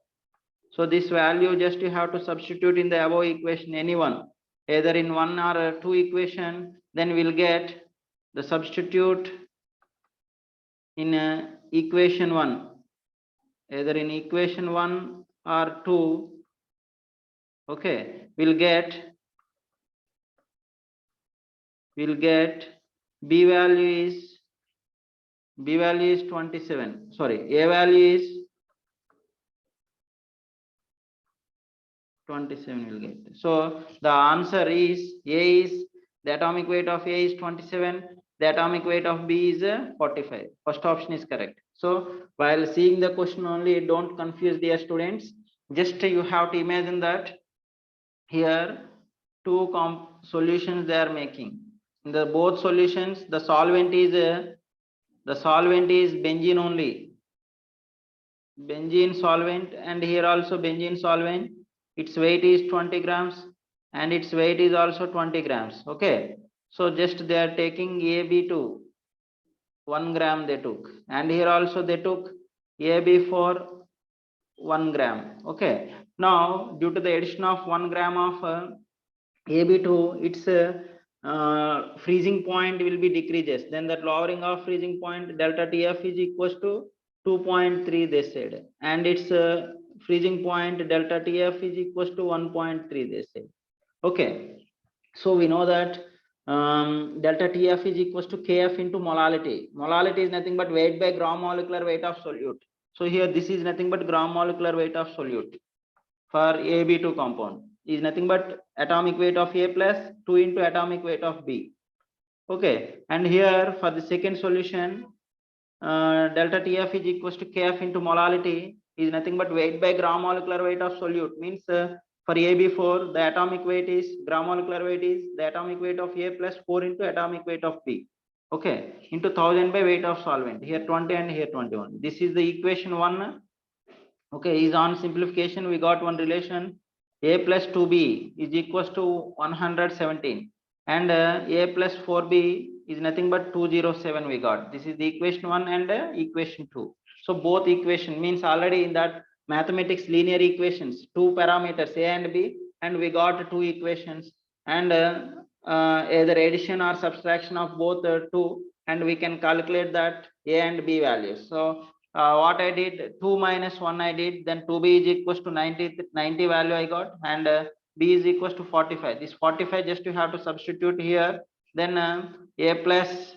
So this value just you have to substitute in the above equation, anyone, either in 1 or 2 equation, then we'll get the substitute in equation 1, either in equation 1 or 2. Okay, we'll get B value is 27. Sorry, A value is 27 will get. So the answer is A is the atomic weight of A is 27. The atomic weight of B is 45. First option is correct. So while seeing the question only, don't confuse dear students. Just you have to imagine that here two solutions they are making. In the both solutions, the solvent is benzene only. Benzene solvent, and here also benzene solvent. Its weight is 20 grams and its weight is also 20 grams. Okay, so just they are taking AB2 1 gram they took, and here also they took AB for 1 gram. Okay, now due to the addition of 1 gram of AB2, its freezing point will be decreases. Then the lowering of freezing point delta TF is equals to 2.3 they said, and its freezing point delta TF is equals to 1.3 they said. Okay, so we know that delta TF is equals to Kf into molality. Molality is nothing but weight by gram molecular weight of solute. So here this is nothing but gram molecular weight of solute for AB2 compound is nothing but atomic weight of A plus 2 into atomic weight of B. Okay, and here for the second solution, delta TF is equals to Kf into molality is nothing but weight by gram molecular weight of solute. Means for For AB4, the atomic weight is, gram molecular weight is the atomic weight of A plus 4 into atomic weight of B. Okay, into 1000 by weight of solvent. Here 20 and here 21. This is the equation 1. Okay, is on simplification we got one relation. A plus 2B is equals to 117 and A plus 4B is nothing but 207 we got. This is the equation 1 and equation 2. So both equation means already in that mathematics linear equations, two parameters A and B, and we got two equations, and either addition or subtraction of both two, and we can calculate that A and B values. So what I did, 2 minus 1 I did, then 2B is equals to 90 value I got, and B is equals to 45. This 45 just you have to substitute here, then A plus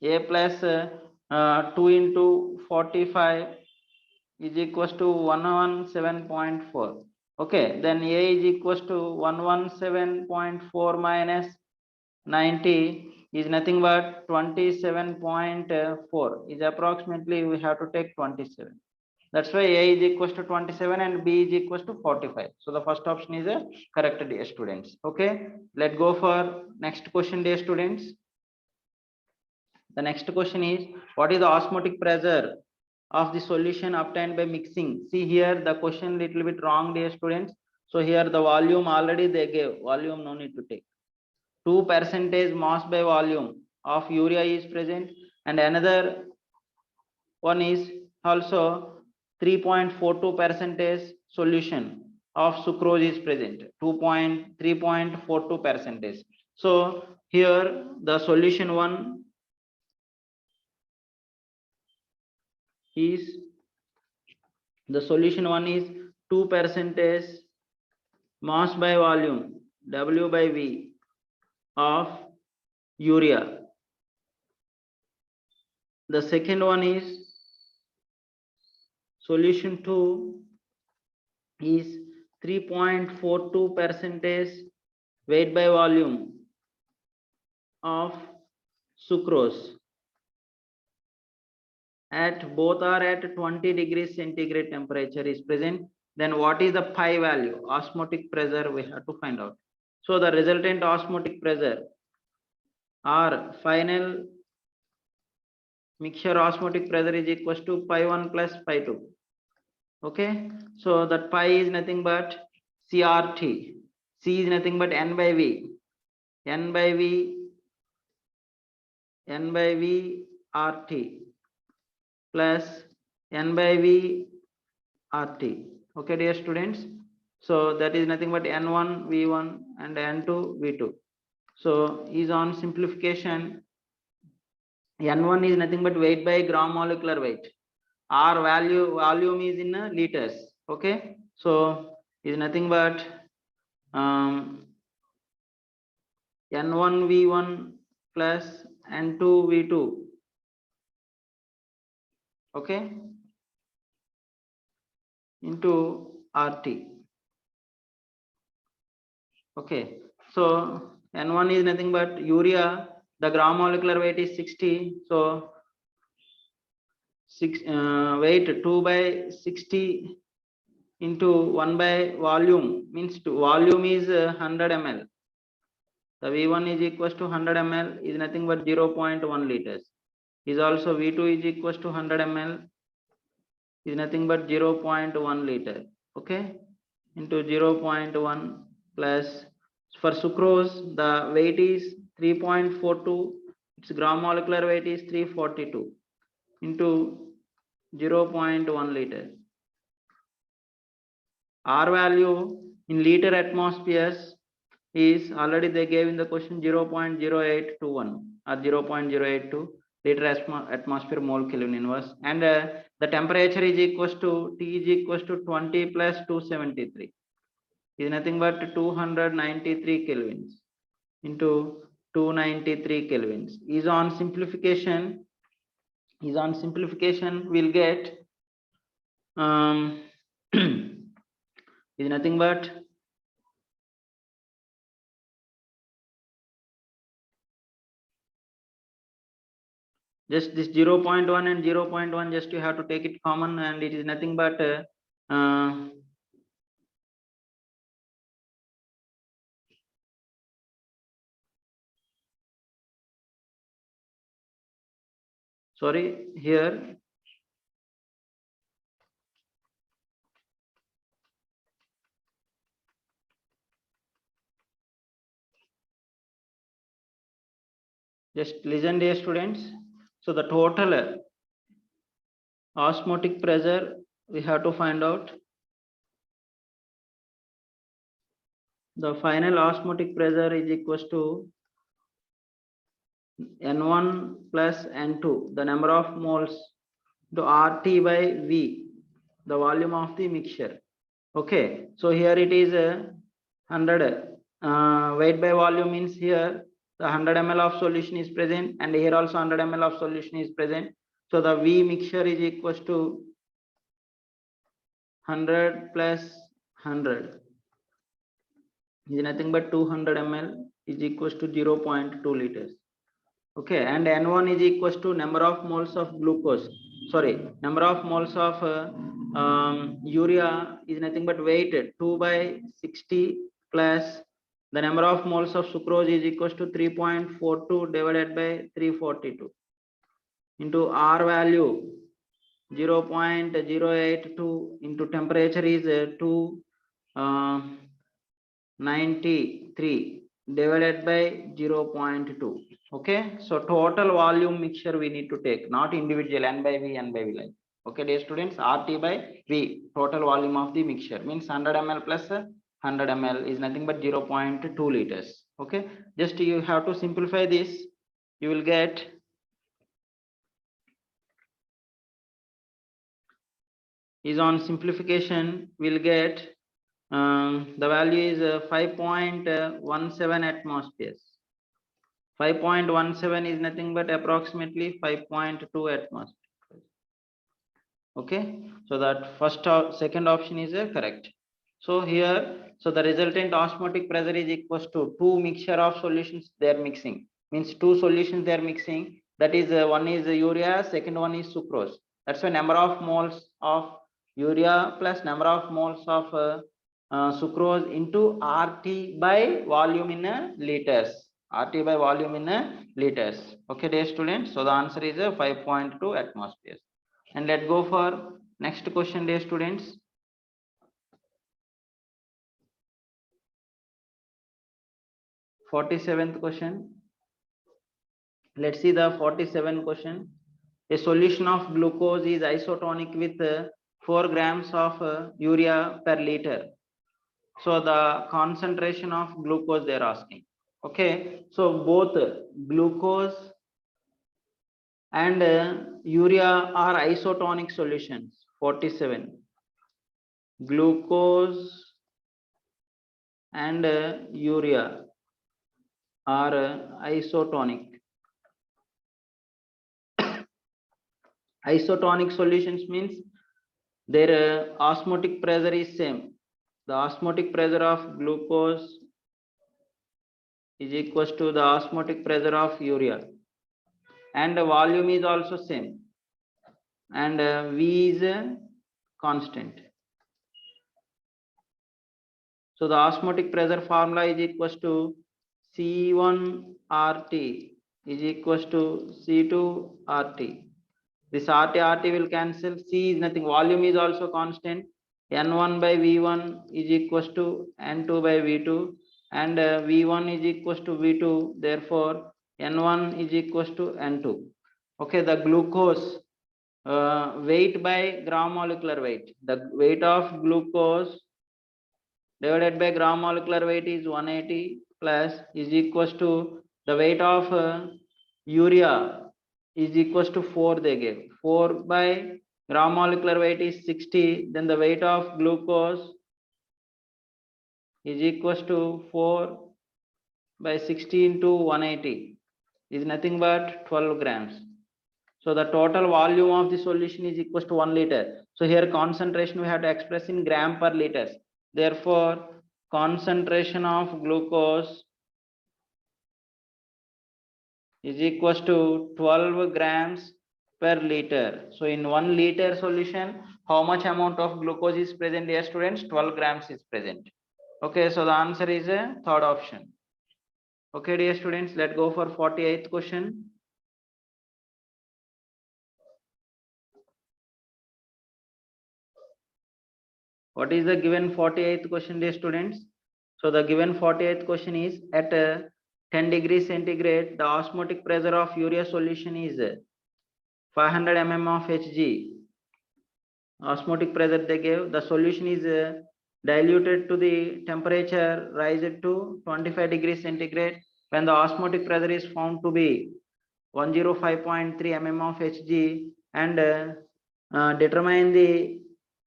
2 into 45 is equals to 117.4. Okay, then A is equals to 117.4 minus 90 is nothing but 27.4 is approximately we have to take 27. That's why A is equals to 27 and B is equals to 45. So the first option is a correct, dear students. Okay, let's go for next question, dear students. The next question is, what is the osmotic pressure of the solution obtained by mixing? See here the question little bit wrong, dear students. So here the volume already they gave, volume no need to take. 2% mass by volume of urea is present, and another one is also 3.42% solution of sucrose is present, 3.42%. So here the solution one is, the solution one is 2% mass by volume W by V of urea. The second one is solution 2 is 3.42% weight by volume of sucrose. At both are at 20 degrees centigrade temperature is present. Then what is the pi value? Osmotic pressure we have to find out. So the resultant osmotic pressure or final mixture osmotic pressure is equals to pi 1 plus pi 2. Okay, so that pi is nothing but CRT. C is nothing but N by V. N by V RT plus N by V RT. Okay, dear students. So that is nothing but N1 V1 and N2 V2. So is on simplification, N1 is nothing but weight by gram molecular weight. R volume is in liters. Okay, so is nothing but N1 V1 plus N2 V2. Okay, into RT. Okay, so N1 is nothing but urea, the gram molecular weight is 60, so weight 2 by 60 into 1 by volume means volume is 100 ml. The V1 is equals to 100 ml is nothing but 0.1 liters. Is also V2 is equals to 100 ml is nothing but 0.1 liter. Okay, into 0.1 plus, for sucrose the weight is 3.42, its gram molecular weight is 342 into 0.1 liter. R value in liter atmospheres is already they gave in the question 0.0821 or 0.082 liter atmosphere mole Kelvin inverse, and the temperature is equals to T is equals to 20 plus 273 is nothing but 293 kelvins into 293 kelvins. Is on simplification we'll get is nothing but just this 0.1 and 0.1 just you have to take it common, and it is nothing but Sorry, here just listen, dear students. So the total osmotic pressure we have to find out. The final osmotic pressure is equals to N1 plus N2, the number of moles, to RT by V, the volume of the mixture. Okay, so here it is 100. Weight by volume means here the 100 ml of solution is present, and here also 100 ml of solution is present. So the V mixture is equals to 100 plus 100 is nothing but 200 ml is equals to 0.2 liters. Okay, and N1 is equals to number of moles of glucose. Sorry, number of moles of urea is nothing but weight 2 by 60 plus the number of moles of sucrose is equals to 3.42 divided by 342 into R value 0.082 into temperature is 293 divided by 0.2. Okay, so total volume mixture we need to take, not individual N by V like. Okay, dear students, RT by V, total volume of the mixture means 100 ml plus 100 ml is nothing but 0.2 liters. Okay, just you have to simplify this, you will get is on simplification we'll get the value is 5.17 atmospheres. 5.17 is nothing but approximately 5.2 atmospheres. Okay, so that second option is correct. So here, so the resultant osmotic pressure is equals to two mixture of solutions they are mixing, means two solutions they are mixing, that is one is urea, second one is sucrose. That's why number of moles of urea plus number of moles of sucrose into RT by volume in liters. RT by volume in liters. Okay, dear students. So the answer is 5.2 atmospheres. And let's go for next question, dear students. 47th question. Let's see the 47th question. A solution of glucose is isotonic with 4 grams of urea per liter. So the concentration of glucose they are asking. Okay, so both glucose and urea are isotonic solutions. 47. Glucose and urea are isotonic. Isotonic solutions means their osmotic pressure is same. The osmotic pressure of glucose is equals to the osmotic pressure of urea, and the volume is also same, and V is constant. So the osmotic pressure formula is equals to C1 RT is equals to C2 RT. This RT will cancel. C is nothing. Volume is also constant. N1 by V1 is equals to N2 by V2, and V1 is equals to V2. Therefore, N1 is equals to N2. Okay, the glucose weight by gram molecular weight. The weight of glucose divided by gram molecular weight is 180 plus is equals to the weight of urea is equals to 4. They gave 4 by gram molecular weight is 60, then the weight of glucose is equals to 4 by 60 into 180 is nothing but 12 grams. So the total volume of the solution is equals to 1 liter. So here concentration we have to express in gram per liters. Therefore, concentration of glucose is equals to 12 grams per liter. So in 1 liter solution, how much amount of glucose is present, dear students? 12 grams is present. Okay, so the answer is a third option. Okay, dear students, let's go for 48th question. What is the given 48th question, dear students? So the given 48th question is at 10 degrees centigrade, the osmotic pressure of urea solution is 500 mm of Hg. Osmotic pressure they gave. The solution is diluted to the temperature raised to 25 degrees centigrade when the osmotic pressure is found to be 105.3 mm of Hg, and determine the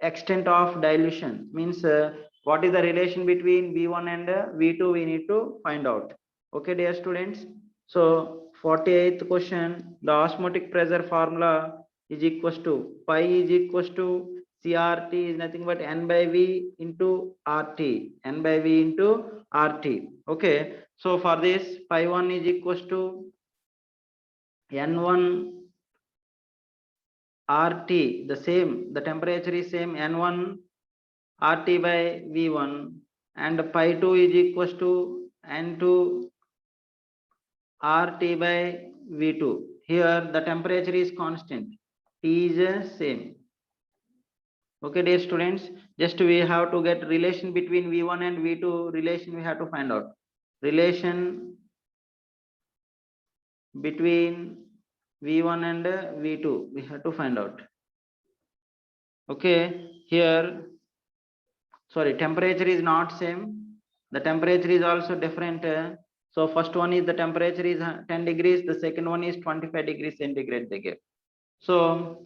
extent of dilution. Means what is the relation between V1 and V2 we need to find out. Okay, dear students. So 48th question, the osmotic pressure formula is equals to pi is equals to CRT is nothing but N by V into RT. N by V into RT. Okay. So for this, pi 1 is equals to N1 RT, the same, the temperature is same, N1 RT by V1, and pi 2 is equals to N2 RT by V2. Here the temperature is constant, T is same. Okay, dear students, just we have to get relation between V1 and V2, relation we have to find out. Relation between V1 and V2 we have to find out. Okay, here, sorry, temperature is not same, the temperature is also different. So first one is the temperature is 10 degrees, the second one is 25 degrees centigrade they give. So,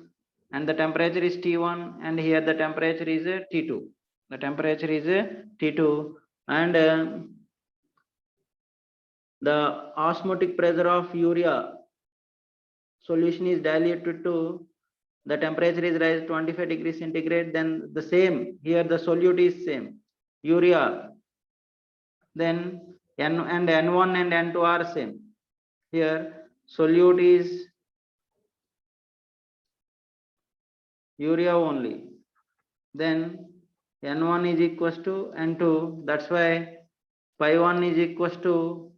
and the temperature is T1, and here the temperature is T2. The temperature is T2, and the osmotic pressure of urea solution is diluted to, the temperature is raised 25 degrees centigrade, then the same, here the solute is same, urea, then N and N1 and N2 are same. Here solute is urea only, then N1 is equals to N2, that's why pi 1 is equals to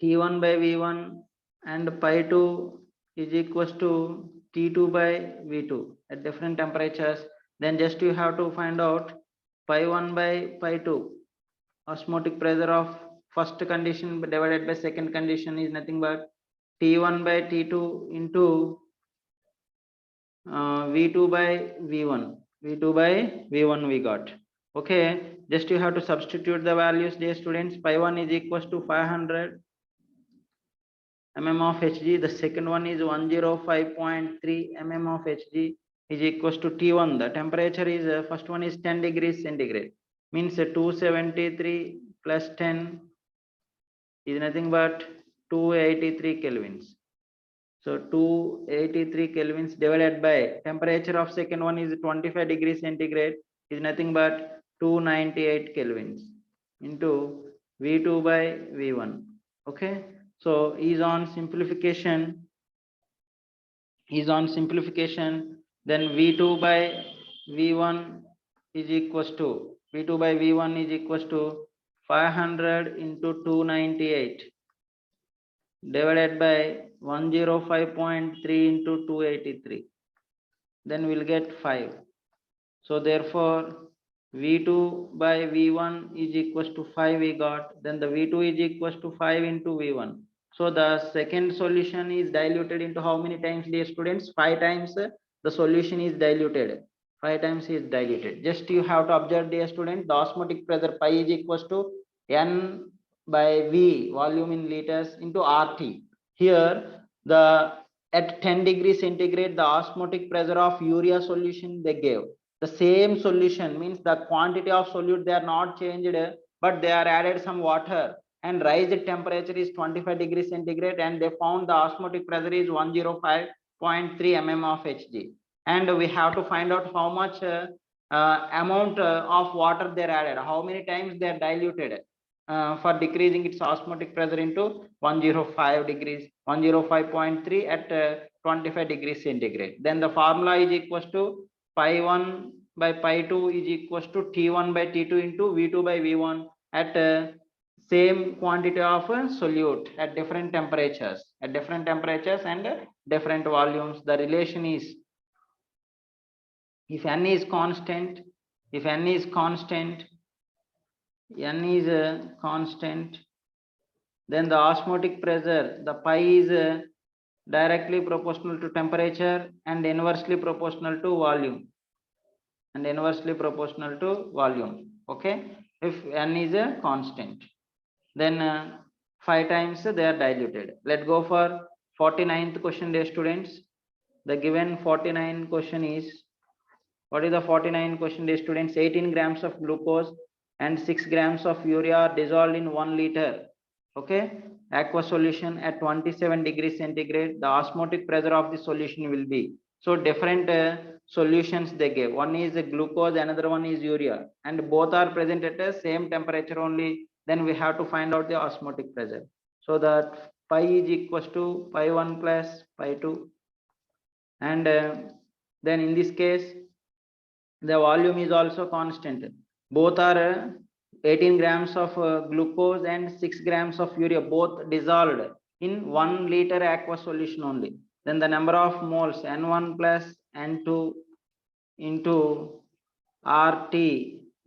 T1 by V1, and pi 2 is equals to T2 by V2 at different temperatures. Then just you have to find out pi 1 by pi 2, osmotic pressure of first condition divided by second condition is nothing but T1 by T2 into V2 by V1. V2 by V1 we got. Okay, just you have to substitute the values, dear students. Pi 1 is equals to 500 mm of Hg, the second one is 105.3 mm of Hg is equals to T1. The temperature is first one is 10 degrees centigrade, means 273 plus 10 is nothing but 283 kelvins. So 283 kelvins divided by temperature of second one is 25 degrees centigrade is nothing but 298 kelvins into V2 by V1. Okay, so is on simplification, then V2 by V1 is equals to, V2 by V1 is equals to 500 into 298 divided by 105.3 into 283, then we'll get 5. So therefore V2 by V1 is equals to 5 we got, then the V2 is equals to 5 into V1. So the second solution is diluted into how many times, dear students? 5 times the solution is diluted. 5 times is diluted. Just you have to observe, dear student, the osmotic pressure pi is equals to N by V, volume in liters, into RT. Here the at 10 degrees centigrade, the osmotic pressure of urea solution they gave. The same solution, means the quantity of solute they are not changed, but they are added some water and raised temperature is 25 degrees centigrade, and they found the osmotic pressure is 105.3 mm of Hg, and we have to find out how much amount of water they are added, how many times they are diluted for decreasing its osmotic pressure into 105 degrees, 105.3 at 25 degrees centigrade. Then the formula is equals to pi 1 by pi 2 is equals to T1 by T2 into V2 by V1 at same quantity of solute at different temperatures, and different volumes. The relation is If n is constant, if n is constant, n is a constant, then the osmotic pressure, the pi is directly proportional to temperature and inversely proportional to volume, and inversely proportional to volume. Okay, if n is a constant, then 5 times they are diluted. Let's go for 49th question, dear students. The given 49 question is, what is the 49 question, dear students? 18 grams of glucose and 6 grams of urea are dissolved in 1 liter. Okay, aqua solution at 27 degrees centigrade. The osmotic pressure of the solution will be, so different solutions they gave. One is glucose, another one is urea, and both are present at the same temperature only. Then we have to find out the osmotic pressure. So that pi is equals to pi 1 plus pi 2, and then in this case the volume is also constant. Both are 18 grams of glucose and 6 grams of urea, both dissolved in 1 liter aqua solution only. Then the number of moles, N1 plus N2 into RT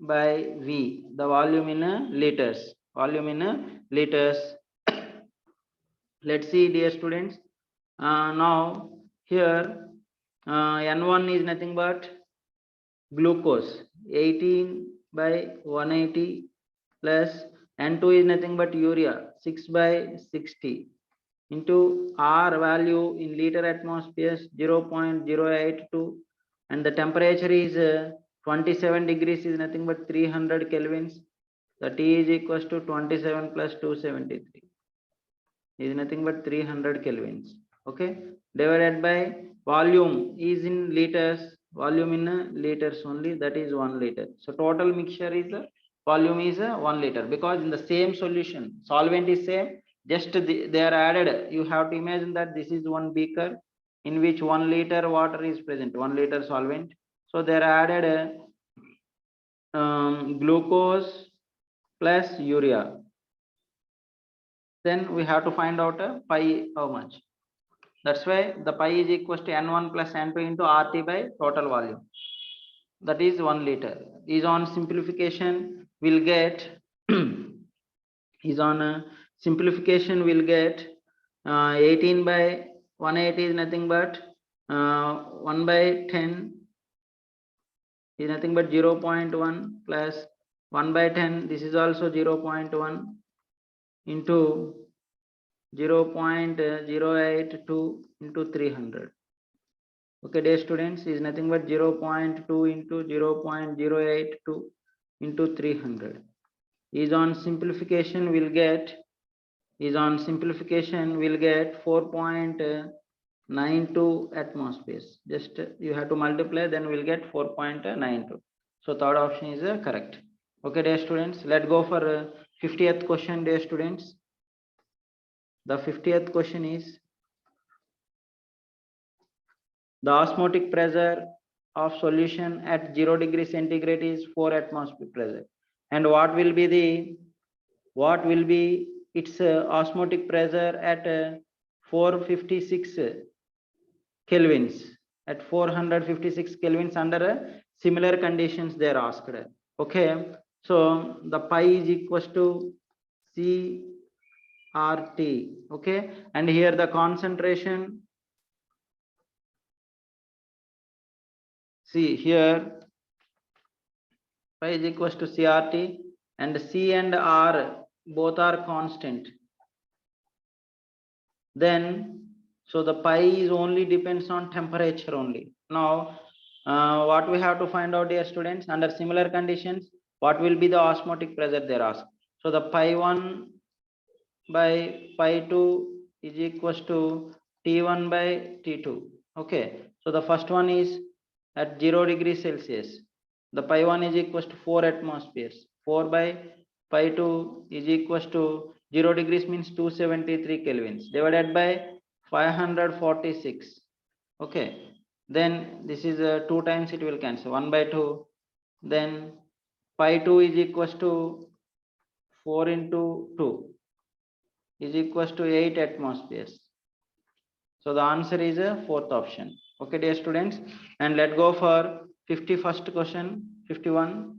by V, the volume in liters, volume in liters. Let's see, dear students. Now here N1 is nothing but glucose, 18 by 180, plus N2 is nothing but urea, 6 by 60, into R value in liter atmospheres 0.082, and the temperature is 27 degrees is nothing but 300 kelvins. The T is equals to 27 plus 273 is nothing but 300 kelvins. Okay, divided by volume is in liters, volume in liters only, that is 1 liter. So total mixture is volume is 1 liter, because in the same solution solvent is same, just they are added. You have to imagine that this is one beaker in which 1 liter water is present, 1 liter solvent. So they are added glucose plus urea. Then we have to find out pi how much. That's why the pi is equals to N1 plus N2 into RT by total volume. That is 1 liter. Is on simplification will get is on simplification will get 18 by 180 is nothing but 1 by 10 is nothing but 0.1 plus 1 by 10. This is also 0.1 into 0.082 into 300. Okay, dear students, is nothing but 0.2 into 0.082 into 300. Is on simplification will get 4.92 atmospheres. Just you have to multiply, then we'll get 4.92. So third option is correct. Okay, dear students, let's go for 50th question, dear students. The 50th question is, the osmotic pressure of solution at 0 degree centigrade is 4 atmospheric pressure, and what will be its osmotic pressure at 456 kelvins, at 456 kelvins under similar conditions they are asked. Okay, so the pi is equals to CRT. Okay, and here the concentration, see here pi is equals to CRT, and C and R both are constant. Then so the pi is only depends on temperature only. Now what we have to find out, dear students, under similar conditions what will be the osmotic pressure they are asked. So the pi 1 by pi 2 is equals to T1 by T2. Okay, so the first one is at 0 degrees Celsius. The pi 1 is equals to 4 atmospheres. 4 by pi 2 is equals to 0 degrees means 273 kelvins divided by 546. Okay, then this is 2 times, it will cancel, 1 by 2. Then pi 2 is equals to 4 into 2 is equals to 8 atmospheres. So the answer is a fourth option. Okay, dear students, and let's go for 51st question, 51.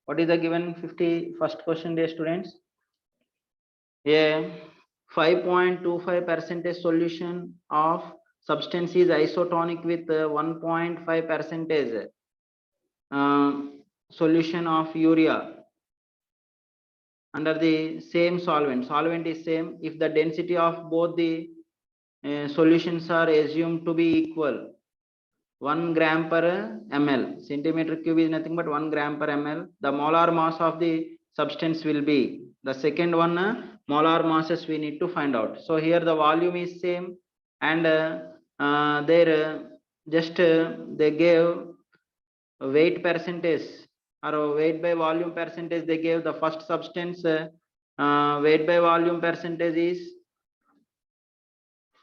What is the given 51st question, dear students? A 5.25% solution of substance is isotonic with 1.5% solution of urea under the same solvent. Solvent is same if the density of both the solutions are assumed to be equal. 1 gram per ml. Centimeter cube is nothing but 1 gram per ml. The molar mass of the substance will be the second one. Molar masses we need to find out. So here the volume is same, and there just they gave weight percentage or weight by volume percentage. They gave the first substance weight by volume percentage is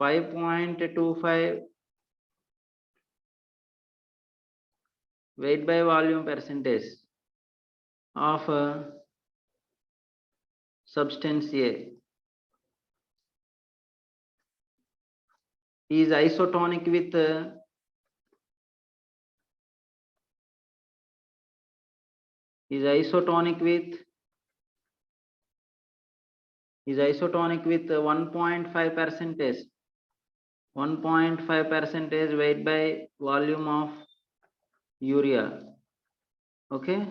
5.25. Weight by volume percentage of substance A is isotonic with is isotonic with 1.5%. 1.5% weight by volume of urea. Okay,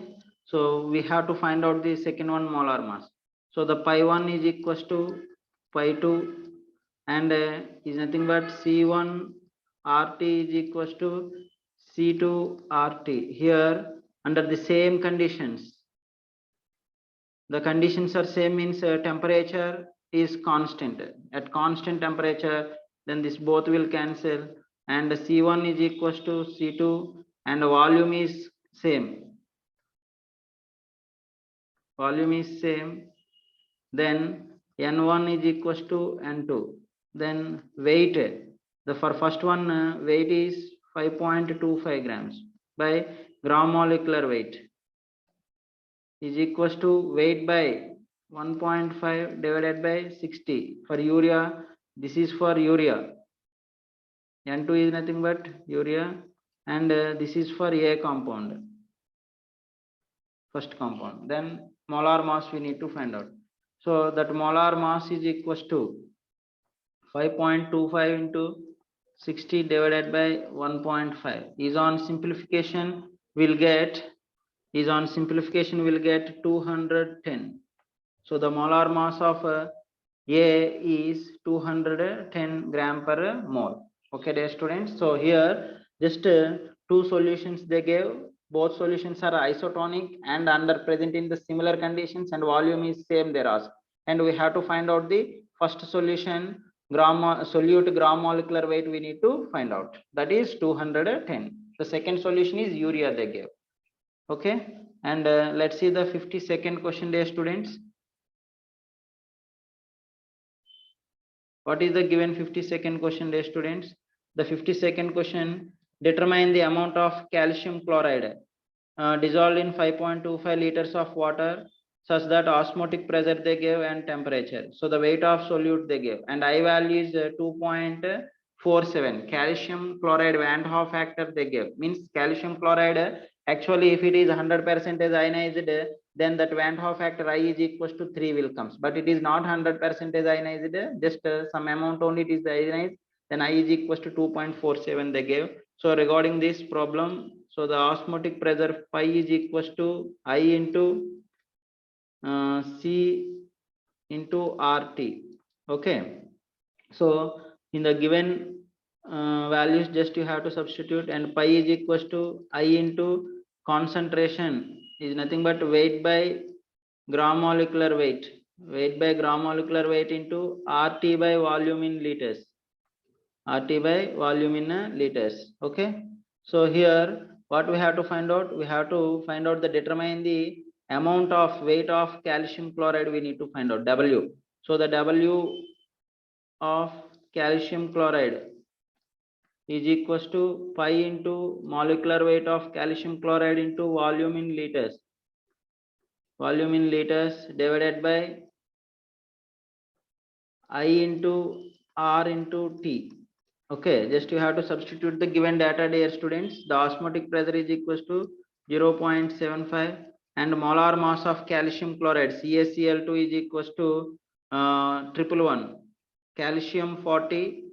so we have to find out the second one, molar mass. So the pi 1 is equals to pi 2, and is nothing but C1 RT is equals to C2 RT. Here under the same conditions, the conditions are same, means temperature is constant. At constant temperature, then this both will cancel, and C1 is equals to C2, and volume is same. Volume is same. Then N1 is equals to N2. Then weight, the for first one weight is 5.25 grams by gram molecular weight is equals to weight by 1.5 divided by 60 for urea. This is for urea. N2 is nothing but urea, and this is for A compound, first compound. Then molar mass we need to find out. So that molar mass is equals to 5.25 into 60 divided by 1.5 is on simplification will get 210. So the molar mass of A is 210 gram per mole. Okay, dear students. So here just two solutions they gave. Both solutions are isotonic and under present in the similar conditions, and volume is same there also. And we have to find out the first solution, solute gram molecular weight we need to find out. That is 210. The second solution is urea they gave. Okay, and let's see the 52nd question, dear students. What is the given 52nd question, dear students? The 52nd question, determine the amount of calcium chloride dissolved in 5.25 liters of water such that osmotic pressure they gave and temperature. So the weight of solute they gave, and I value is 2.47. Calcium chloride Van Hoff factor they gave, means calcium chloride actually if it is 100% ionized, then that Van Hoff factor I is equals to 3 will comes, but it is not 100% ionized, just some amount only it is ionized, then I is equals to 2.47 they gave. So regarding this problem, so the osmotic pressure pi is equals to I into C into RT. Okay, so in the given values just you have to substitute, and pi is equals to I into concentration is nothing but weight by gram molecular weight, into RT by volume in liters, RT by volume in liters. Okay, so here what we have to find out, we have to find out the determine the amount of weight of calcium chloride we need to find out, W. So the W of calcium chloride is equals to pi into molecular weight of calcium chloride into volume in liters. volume in liters divided by I into R into T. Okay, just you have to substitute the given data, dear students. The osmotic pressure is equals to 0.75 and molar mass of calcium chloride CaCl2 is equals to 111. Calcium 40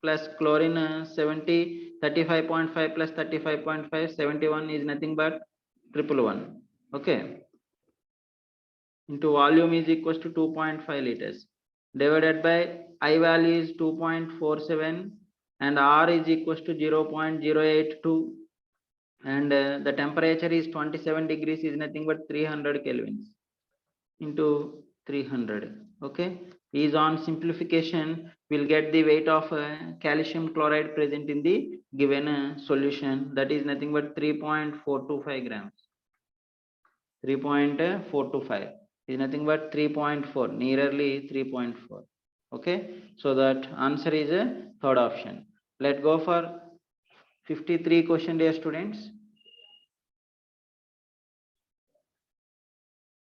plus chlorine 70, 35.5 plus 35.5, 71 is nothing but 111. Okay, into volume is equals to 2.5 liters divided by I value is 2.47 and R is equals to 0.082 and the temperature is 27 degrees is nothing but 300 kelvins into 300. Okay, is on simplification we'll get the weight of calcium chloride present in the given solution, that is nothing but 3.425 grams. 3.425 is nothing but 3.4, nearly 3.4. Okay, so that answer is a third option. Let's go for 53 question, dear students.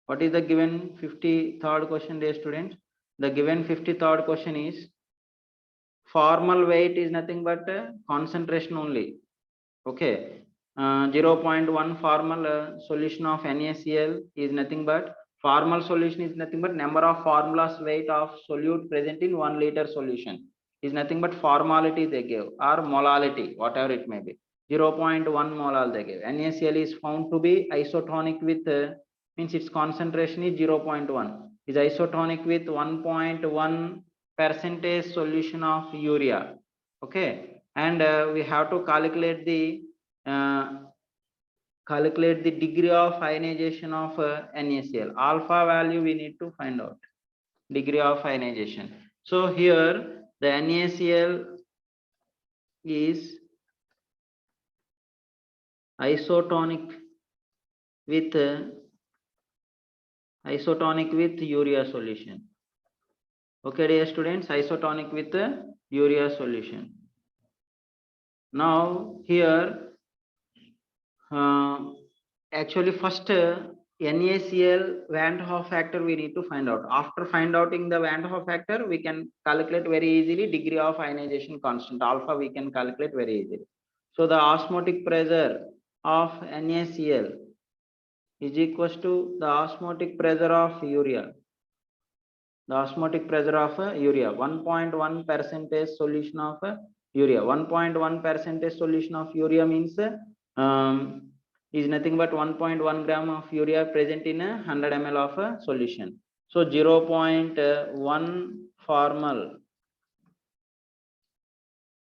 What is the given 53rd question, dear students? The given 53rd question is formal weight is nothing but concentration only. Okay, 0.1 formal solution of NaCl is nothing but formal solution is nothing but number of formulas weight of solute present in 1 liter solution is nothing but formality they gave or molality, whatever it may be. 0.1 molal they gave. NaCl is found to be isotonic with means its concentration is 0.1 is isotonic with 1.1 percentage solution of urea. Okay, and we have to calculate the degree of ionization of NaCl. Alpha value we need to find out, degree of ionization. So here the NaCl is isotonic with urea solution. Okay, dear students, isotonic with urea solution. Now here actually first NaCl Van 't Hoff factor we need to find out. After find outing the Van 't Hoff factor, we can calculate very easily degree of ionization constant alpha, we can calculate very easily. So the osmotic pressure of NaCl is equals to the osmotic pressure of urea. The osmotic pressure of urea 1.1 percentage solution of urea. 1.1 percentage solution of urea means is nothing but 1.1 gram of urea present in a 100 ml of a solution. So 0.1 formal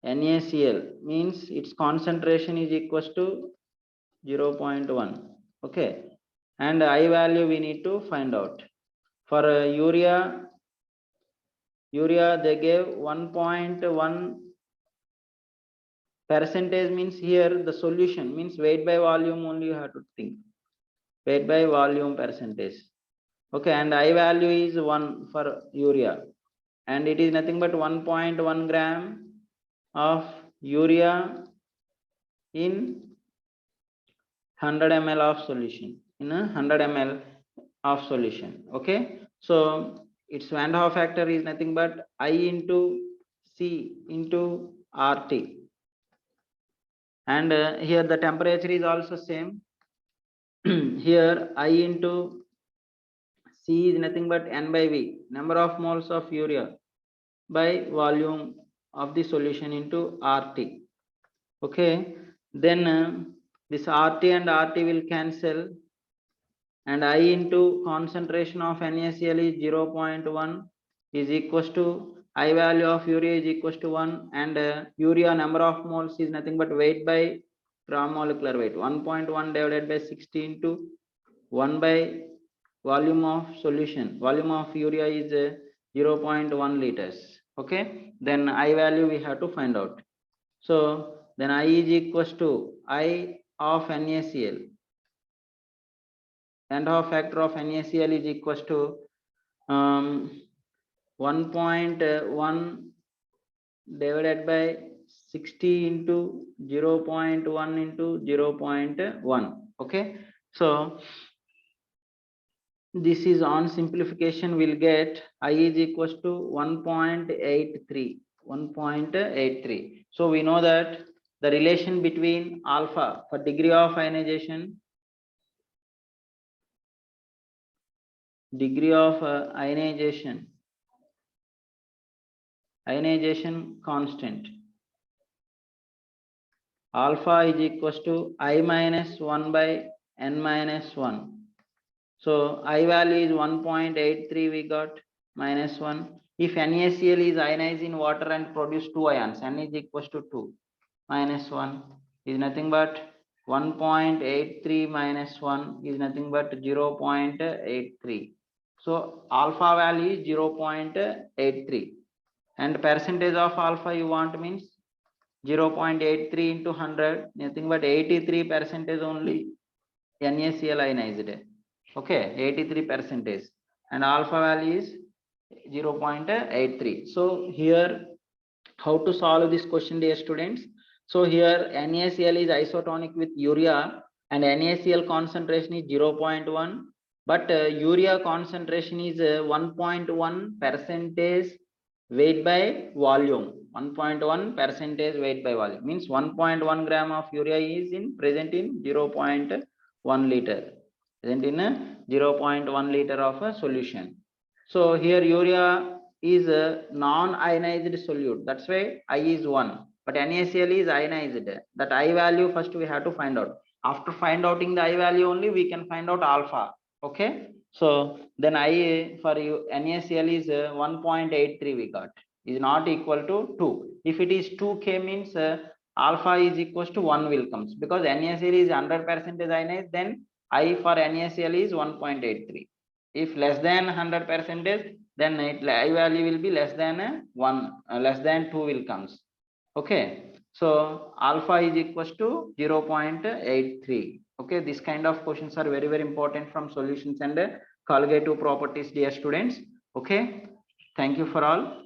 NaCl means its concentration is equals to 0.1. Okay, and I value we need to find out. For urea they gave 1.1 percentage means here the solution means weight by volume only you have to think, weight by volume percentage. Okay, and I value is 1 for urea and it is nothing but 1.1 gram of urea in 100 ml of solution, in a 100 ml of solution. Okay, so its Van 't Hoff factor is nothing but I into C into RT, and here the temperature is also same. Here I into C is nothing but N by V, number of moles of urea by volume of the solution into RT. Okay, then this RT and RT will cancel and I into concentration of NaCl is 0.1 is equals to I value of urea is equals to 1 and urea number of moles is nothing but weight by gram molecular weight 1.1 divided by 60 into 1 by volume of solution, volume of urea is 0.1 liters. Okay, then I value we have to find out. So then I is equals to I of NaCl, and half factor of NaCl is equals to 1.1 divided by 60 into 0.1 into 0.1. Okay, so this is on simplification, we'll get I is equals to 1.83. So we know that the relation between alpha for degree of ionization, ionization constant, alpha is equals to I minus 1 by n minus 1. So I value is 1.83, we got minus 1. If NaCl is ionized in water and produce 2 ions, N is equals to 2, minus 1 is nothing but 1.83 minus 1 is nothing but 0.83. So alpha value is 0.83, and percentage of alpha you want means 0.83 into 100, nothing but 83% only NaCl ionized. Okay, 83%, and alpha value is 0.83. So here, how to solve this question, dear students? So here NaCl is isotonic with urea, and NaCl concentration is 0.1, but urea concentration is 1.1% weight by volume. 1.1% weight by volume means 1.1 gram of urea is present in 0.1 liter. Present in a 0.1 liter of a solution. So here urea is a non-ionized solute. That's why I is 1. But NaCl is ionized. That I value first we have to find out. After find outing the I value only, we can find out alpha. Okay. So then I for you NaCl is 1.83 we got. Is not equal to 2. If it is 2K means alpha is equals to 1 will comes, because NaCl is 100% ionized, then I for NaCl is 1.83. If less than 100%, then I value will be less than 1, less than 2 will comes. Okay, so alpha is equals to 0.83. Okay, this kind of questions are very important from solutions and colligative properties, dear students. Okay, thank you for all.